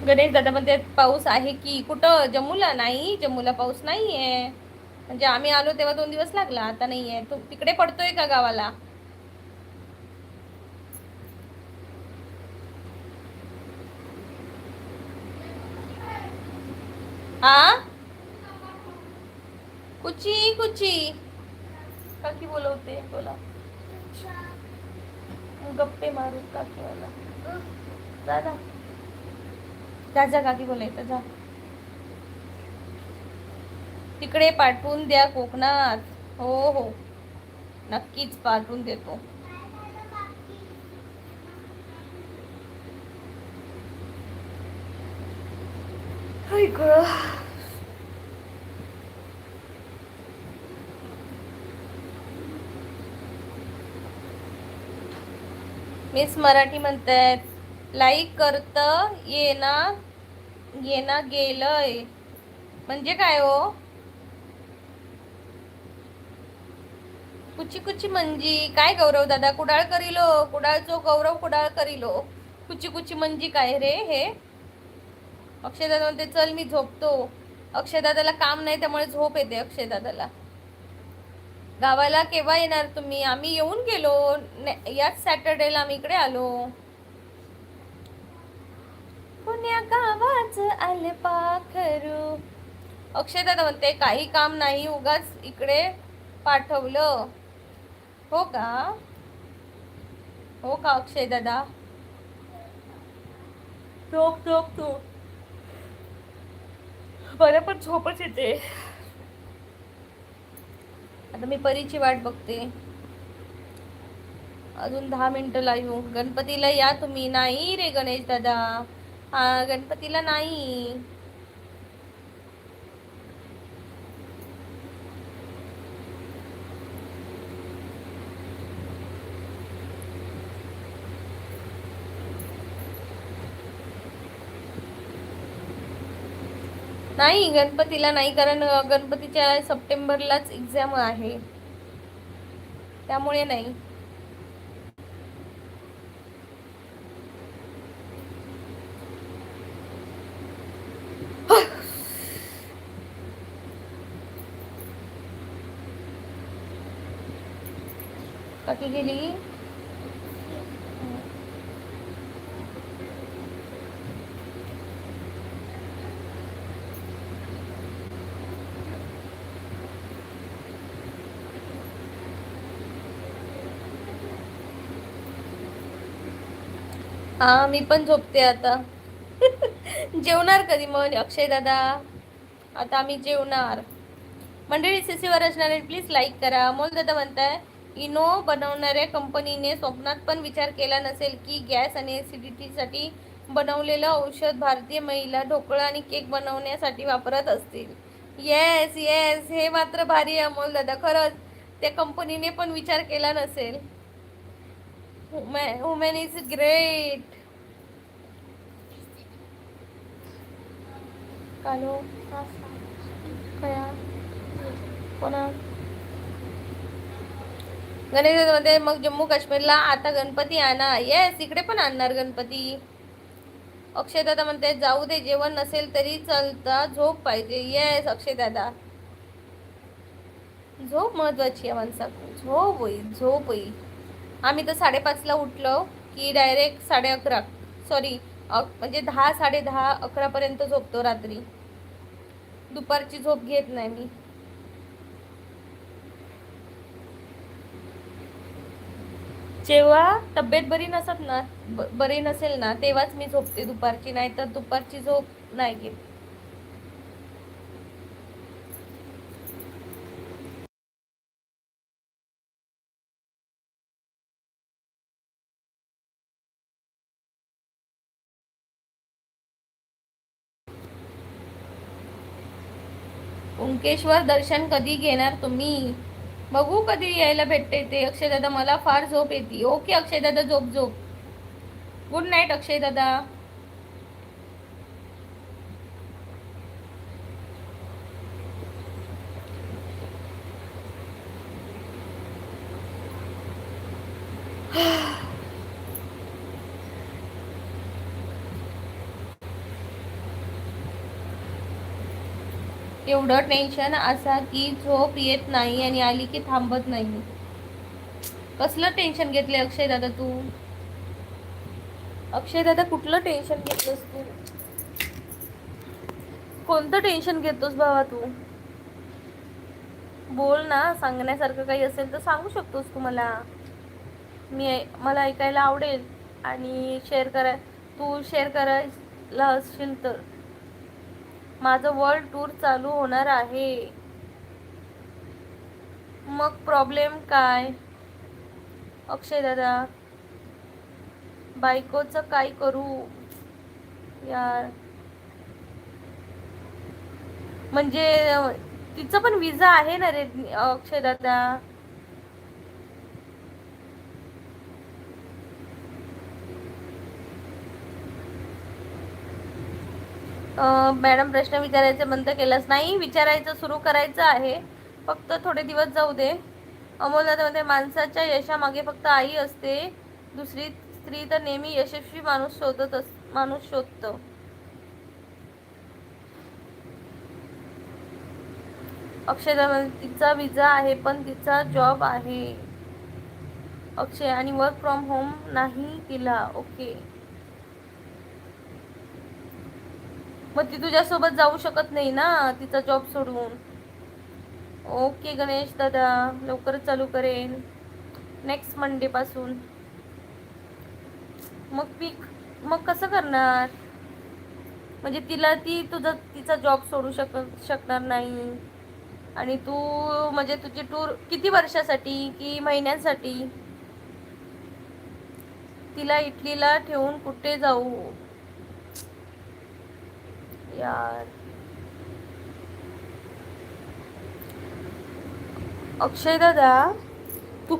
[SPEAKER 1] गणेश दादा म्हणते पाऊस आहे की? कुठं? जम्मूला? नाही जम्मूला पाऊस नाहीये. म्हणजे आम्ही आलो तेव्हा 2 दिवस लागला, आता नाहीये. तू तिकडे पडतोय का गावाला? हा कुची कुची काकी बोलवते, बोला. गप्पे मारू काकी मला. जा जा जा, काकी बोलायचं जा. तिकडे पाठवून द्या कोकणात. हो हो नक्कीच पाठवून देतो. मिस मराठी म्हणतायत लाईक करत येना गेलंय म्हणजे काय हो? कुची कुची म्हणजे काय? गौरव दादा कुडाळ करीलो, कुडाळचो गौरव कुडाळ करीलो. कुची कुची म्हणजे काय रे हे? अक्षय दादा म्हणते चल मी झोपतो. अक्षय दादाला काम नाही त्यामुळे झोप येते अक्षय दादाला. गावाला केव्हा येणार तुम्ही? आम्ही येऊन गेलो याच सॅटर्डेला आम्ही इकडे आलो. पुण्या गावाच आले पाखरू. अक्षय दादा म्हणते काही काम नाही उगाच इकडे पाठवलं. हो का? हो का अक्षय दादा? झोप झोप तू. बरं पण झोपच येते. आता मी परीची वाट बघते. अजून 10 मिनिटं लाईव्ह. गणपतीला या तुम्ही. नाही रे गणेश दादा, हा गणपतीला नाही. नाही गणपतीला नाही, कारण गणपतीच्या सप्टेंबरलाच एक्झाम आहे, त्यामुळे नाही. काकी गेली. हा मी पण झोपते आता. जेवणार कधी मग अक्षय दादा? आता आम्ही जेवणार. मंडळी सीसीवर असणारे प्लीज लाईक करा. अमोल दादा म्हणताय इनो बनवणाऱ्या कंपनीने स्वप्नात पण विचार केला नसेल की गॅस आणि ऍसिडिटीसाठी बनवलेलं औषध भारतीय महिला ढोकळा आणि केक बनवण्यासाठी वापरत असतील. येस येस, हे मात्र भारी आहे अमोल दादा, खरंच त्या कंपनीने पण विचार केला नसेल. Women is great. कालो कया कोणा गणेश मग जम्मू काश्मीरला आता गणपती आणा. येस, इकडे पण आणणार गणपती. अक्षय दादा म्हणते जाऊ दे, जेवण नसेल तरी चालता, झोप पाहिजे. येस अक्षय दादा, झोप महत्वाची आहे माणसाला. झोप होईल, झोप होईल. आम्ही तर 5:30ला उठलो की डायरेक्ट 11:30, सॉरी म्हणजे 10, 10:30, 11पर्यंत झोपतो रात्री. दुपारची झोप घेत नाही मी. जेव्हा तब्येत बरी नसत ना, बरी नसेल ना, तेव्हाच मी झोपते दुपारची, नाही तर दुपारची झोप नाही घेत. ओंकेश्वर दर्शन कधी घेणार तुम्ही? बघू कधी यायला भेटते ते. अक्षय दादा मला फार झोप येते. ओके अक्षय दादा, झोप झोप. गुड नाईट अक्षय दादा. एवढं टेन्शन असा की झोप येत नाही आणि आली की थांबत नाही. कसलं टेन्शन घेतले अक्षय दादा तू? अक्षय दादा कुठलं टेन्शन घेतलंस तू? कोणतं टेन्शन घेतोस बाबा तू? बोल ना, सांगण्यासारखं काही असेल तर सांगू शकतोस तू मला. मला ऐकायला आवडेल. आणि तू शेअर करायला असशील तर. माझं वर्ल्ड टूर चालू होणार आहे. मग प्रॉब्लेम काय अक्षय दादा? बायकोचं काय करू यार? म्हणजे तिचं पण विजा आहे ना रे अक्षय दादा. मॅडम प्रश्न विचारायचं बंद केलंच नाही, विचारायचं सुरू करायचं आहे. फक्त थोडे दिवस जाऊ दे. अमोल दादा म्हणते माणसाच्या यशामागे फक्त आई असते, दुसरी स्त्री तर नेहमी यशस्वी माणूस शोधतं. अक्षय तिचा विजा आहे पण तिचा जॉब आहे अक्षय, आणि वर्क फ्रॉम होम नाही तिला. ओके, मग ती तुझ्यासोबत जाऊ शकत नाही ना तिचा जॉब सोडून. ओके गणेश दादा, लवकरच चालू करेन नेक्स्ट मंडे पासून. मग कसं करणार? म्हणजे तिचा जॉब सोडू शकणार नाही. आणि तू म्हणजे तुझी टूर किती वर्षासाठी की महिन्यांसाठी? तिला इटलीला ठेवून कुठे जाऊ यार? अक्षय दादा, तू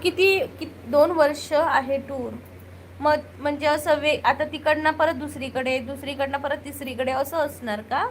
[SPEAKER 1] 2 वर्ष आहे टूर. मग म्हणजे असं आता तिकडनं परत दुसरीकडनं परत तिसरीकडे असं असणार का?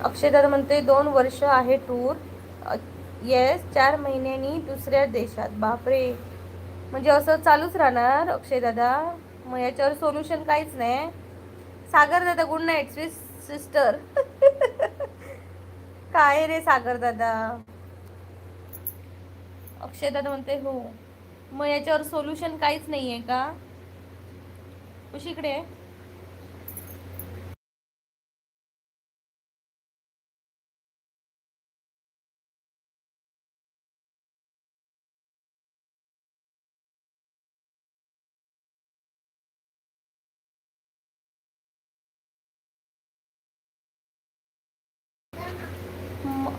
[SPEAKER 1] अक्षय दादा म्हणते 2 वर्ष आहे टूर. येस, 4 महिन्यांनी दुसऱ्या देशात. बापरे, म्हणजे असं चालूच राहणार अक्षय दादा? मग याच्यावर सोल्युशन काहीच नाही. सागर दादा गुड नाईट सिस्टर. काय रे सागर दादा? अक्षय दादा म्हणते हो. मग याच्यावर सोल्युशन काहीच नाहीये का? उशीकडे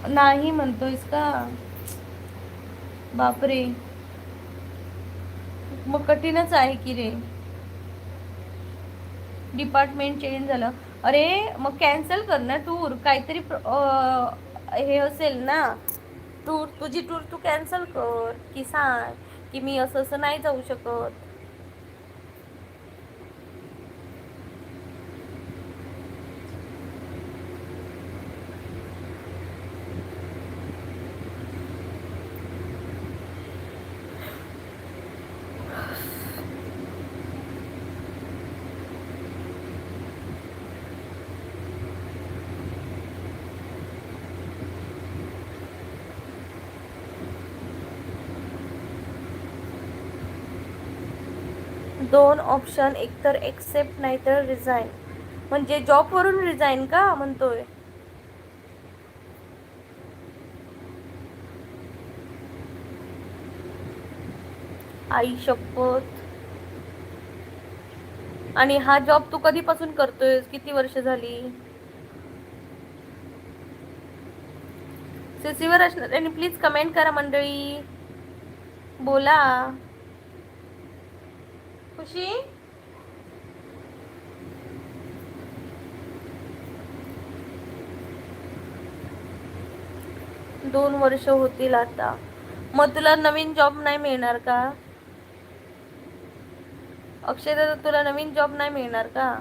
[SPEAKER 1] नाही म्हणतोयस का? बापरे, मग कठीणच आहे की रे. डिपार्टमेंट चेंज झालं. अरे मग कॅन्सल कर ना टूर. काहीतरी हे असेल ना. टूर, तुझी टूर तू कॅन्सल कर की सांग की मी असं असं नाही जाऊ शकत. 2 ऑप्शन, एकतर एक्सेप्ट नाहीतर रिझाईन. म्हणजे जॉबवरून रिझाईन का म्हणतोय? आई शपथ. आणि हा जॉब तू कधीपासून करतोय? किती वर्ष झाली? सीसीवर असणार आणि प्लीज कमेंट करा मंडळी, बोला. खुशी 2 वर्ष होतील आता. मग तुला नवीन जॉब नाही मिळणार का? अक्षय दादा तुला नवीन जॉब नाही मिळणार का?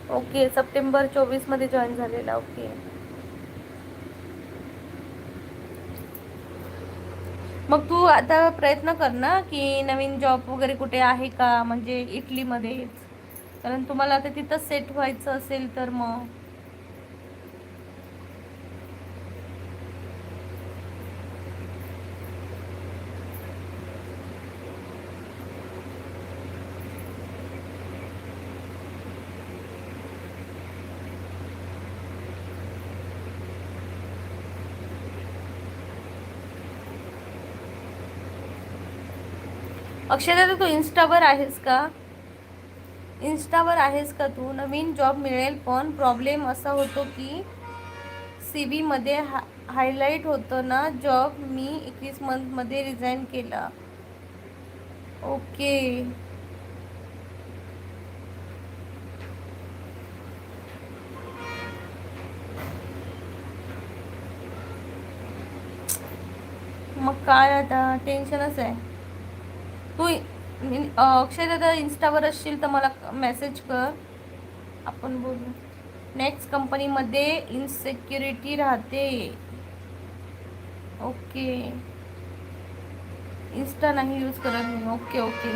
[SPEAKER 1] ओके, सप्टेंबर 24 मध्ये जॉईन झालेला. ओके, मग तू आता प्रयत्न कर ना की नवीन जॉब वगैरे कुठे आहे का, म्हणजे इटलीमध्येच. कारण तुम्हाला आता तिथंच सेट व्हायचं असेल तर मग. अक्षय दादा तू इन्स्टावर आहेस का? इन्स्टावर आहेस का तू? नवीन जॉब मिळेल पण प्रॉब्लेम असा होतो की CV मध्ये हायलाईट होतं ना जॉब. मी 21 मंथमध्ये रिझाईन केला. ओके, मग काय आता टेन्शनच आहे. तू अक्षय दादा इन्स्टावर असशील तर मला मेसेज कर, आपण बोलू. नेक्स्ट कंपनीमध्ये इनसिक्युरिटी राहते. ओके, इन्स्टा नाही यूज करत मी. Okay okay.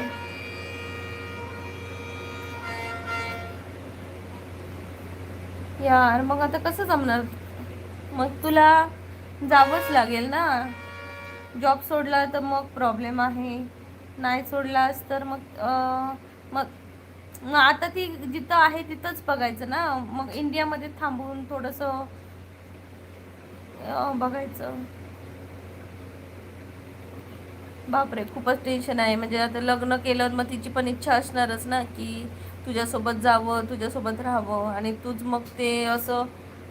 [SPEAKER 1] यार मग आता कसं जमणार? मग तुला जावंच लागेल ना. जॉब सोडला तर मग प्रॉब्लेम आहे, नाही सोडलास तर मग मग मग आता ती जिथं आहे तिथंच बघायचं ना. मग इंडियामध्ये थांबून थोडंसं बघायचं. बापरे, खूपच टेन्शन आहे. म्हणजे आता लग्न केलं मग तिची पण इच्छा असणारच ना की तुझ्यासोबत जावं, तुझ्यासोबत राहावं. आणि तूच मग ते असं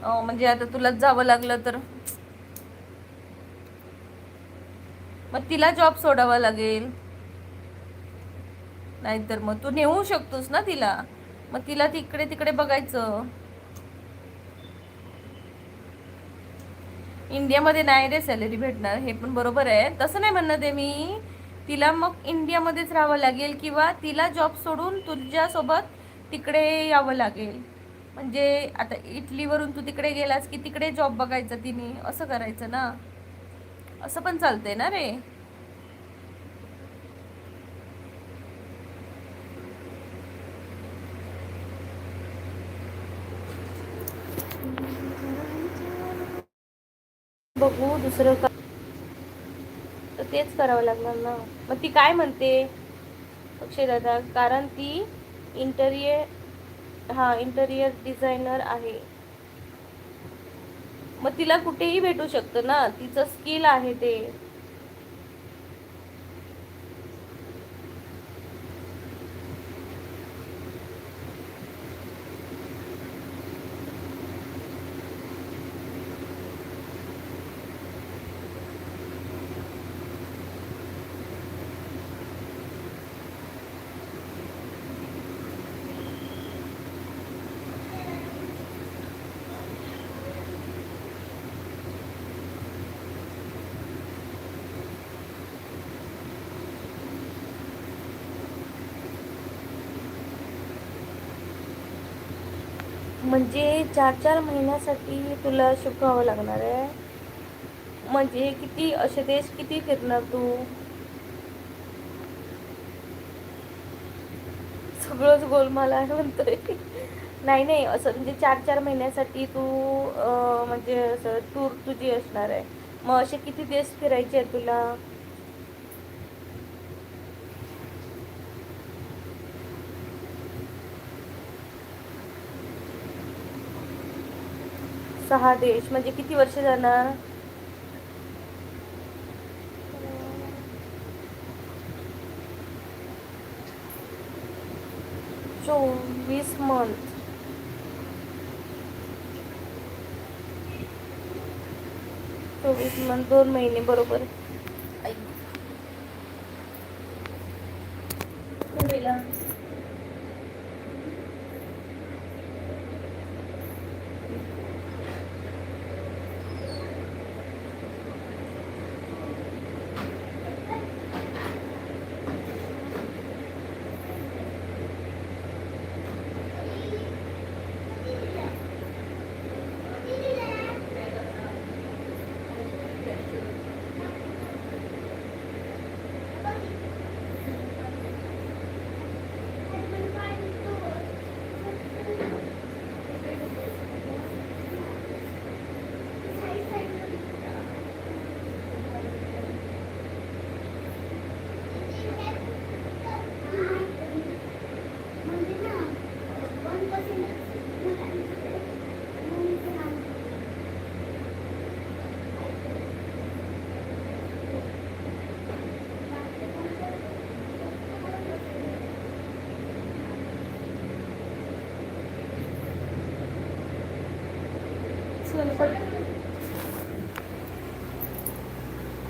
[SPEAKER 1] म्हणजे आता तुलाच जावं लागलं तर मग तिला जॉब सोडावा लागेल. नाहीतर मग तू नेऊ शकतोस ना तिला. मग तिला तिकडे तिकडे बघायचं. इंडियामध्ये नाही रे सॅलरी भेटणार, हे पण बरोबर आहे. तसं नाही म्हणत आहे मी. तिला मग इंडियामध्येच राहावं लागेल किंवा तिला जॉब सोडून तुझ्यासोबत तिकडे यावं लागेल. म्हणजे आता इटलीवरून तू तिकडे गेलास की तिकडे जॉब बघायचा तिने, असं करायचं ना. असं पण चालतंय ना रे. बघू दुसरं का, तर तेच करावं लागणार ना. मग ती काय म्हणते अक्षय दादा, कारण ती इंटेरियर डिझायनर आहे. मग तिला कुठेही भेटू शकतं ना, तिचं स्किल आहे ते. म्हणजे 4-4 महिन्यासाठी तुला शिकावं लागणार आहे. म्हणजे किती असे देश किती फिरणार तू. सगळंच गोलमाल आहे म्हणतोय. नाही नाही, असं म्हणजे 4-4 महिन्यासाठी तू म्हणजे असं टूर तुझी असणार आहे. मग असे किती देश फिरायचे आहे तुला. 6 देश म्हणजे किती वर्ष जाणार. 24 मंथ. 24 मंथ 2 महिने बरोबर. आई.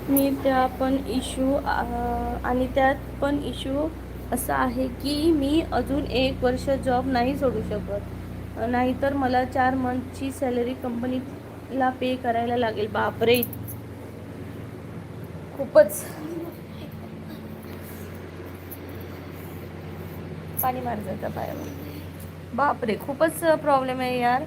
[SPEAKER 1] मी त्या पण इशू आणि त्यात पण इशू असा आहे की मी अजून 1 वर्ष जॉब नाही सोडू शकत, नाहीतर मला 4 मंथची सॅलरी कंपनीला पे करायला लागेल. बापरे, खूपच. पाणी मार जातं पायावर. बापरे, खूपच प्रॉब्लेम आहे यार.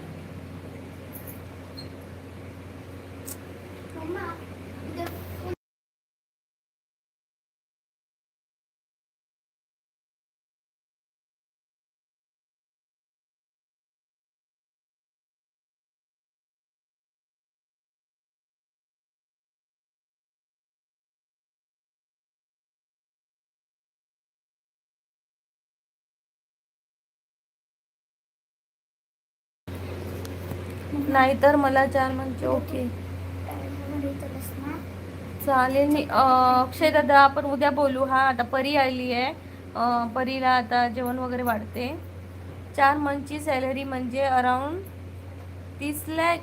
[SPEAKER 1] नाहीतर मला 4 मंथचे. ओके चालेल. मी अक्षय दादा आपण उद्या बोलू. हा आता परी आली आहे, परीला आता जेवण वगैरे वाढते. 4 मंथची सॅलरी म्हणजे अराउंड 30 लाख.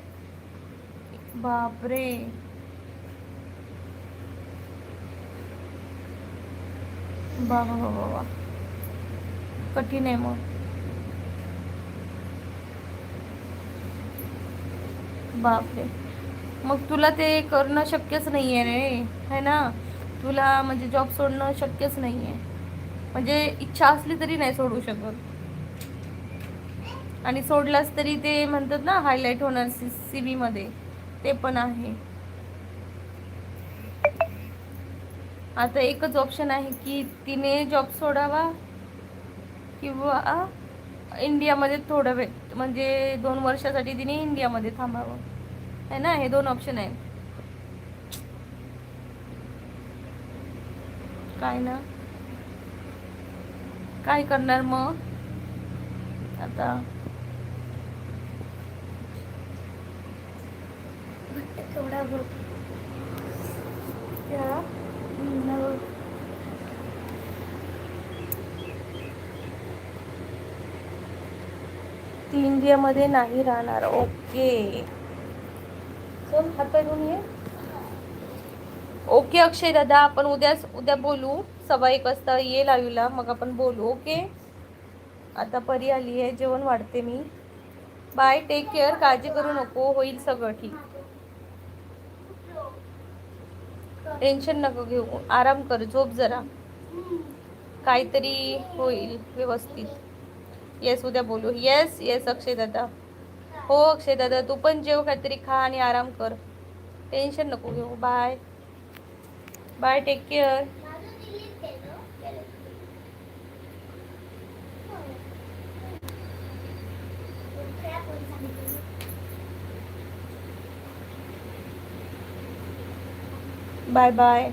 [SPEAKER 1] बापरे, बा बा बा बा, कठीण आहे मग. बापरे, मग तुला ते करणं शक्यच नाही आहे रे, है ना. तुला म्हणजे जॉब सोडणं शक्यच नाही आहे, म्हणजे इच्छा असली तरी नाही सोडू शकत. आणि सोडलास तरी ते म्हणतात ना हायलाईट होणार CV मध्ये, ते पण आहे. आता एकच ऑप्शन आहे की तिने जॉब सोडावा किंवा इंडियामध्ये थोडं वेळ म्हणजे 2 वर्षासाठी तिने इंडियामध्ये थांबावं, आहे ना. हे 2 ऑप्शन आहेत. काय ना, काय करणार मग आता. थोडा ती इंडियामध्ये नाही राहणार. ओके, चल हात पाय धुवून ये. ओके अक्षय दादा, आपण उद्या बोलू. 1:15 ये लाईव्हला, मग आपण बोलू. ओके, आता परी आली आहे, जेवण वाढते मी. बाय, टेक केअर, काळजी करू नको, होईल सगळं ठीक. टेन्शन नको घेऊ, आराम कर, झोप जरा, काहीतरी होईल व्यवस्थित. येस, उद्या बोलू. येस येस अक्षय दादा. हो अक्षय दादा, तू पण जेव, काहीतरी खा आणि आराम कर, टेन्शन नको घेऊ. Bye bye, take care. Bye bye.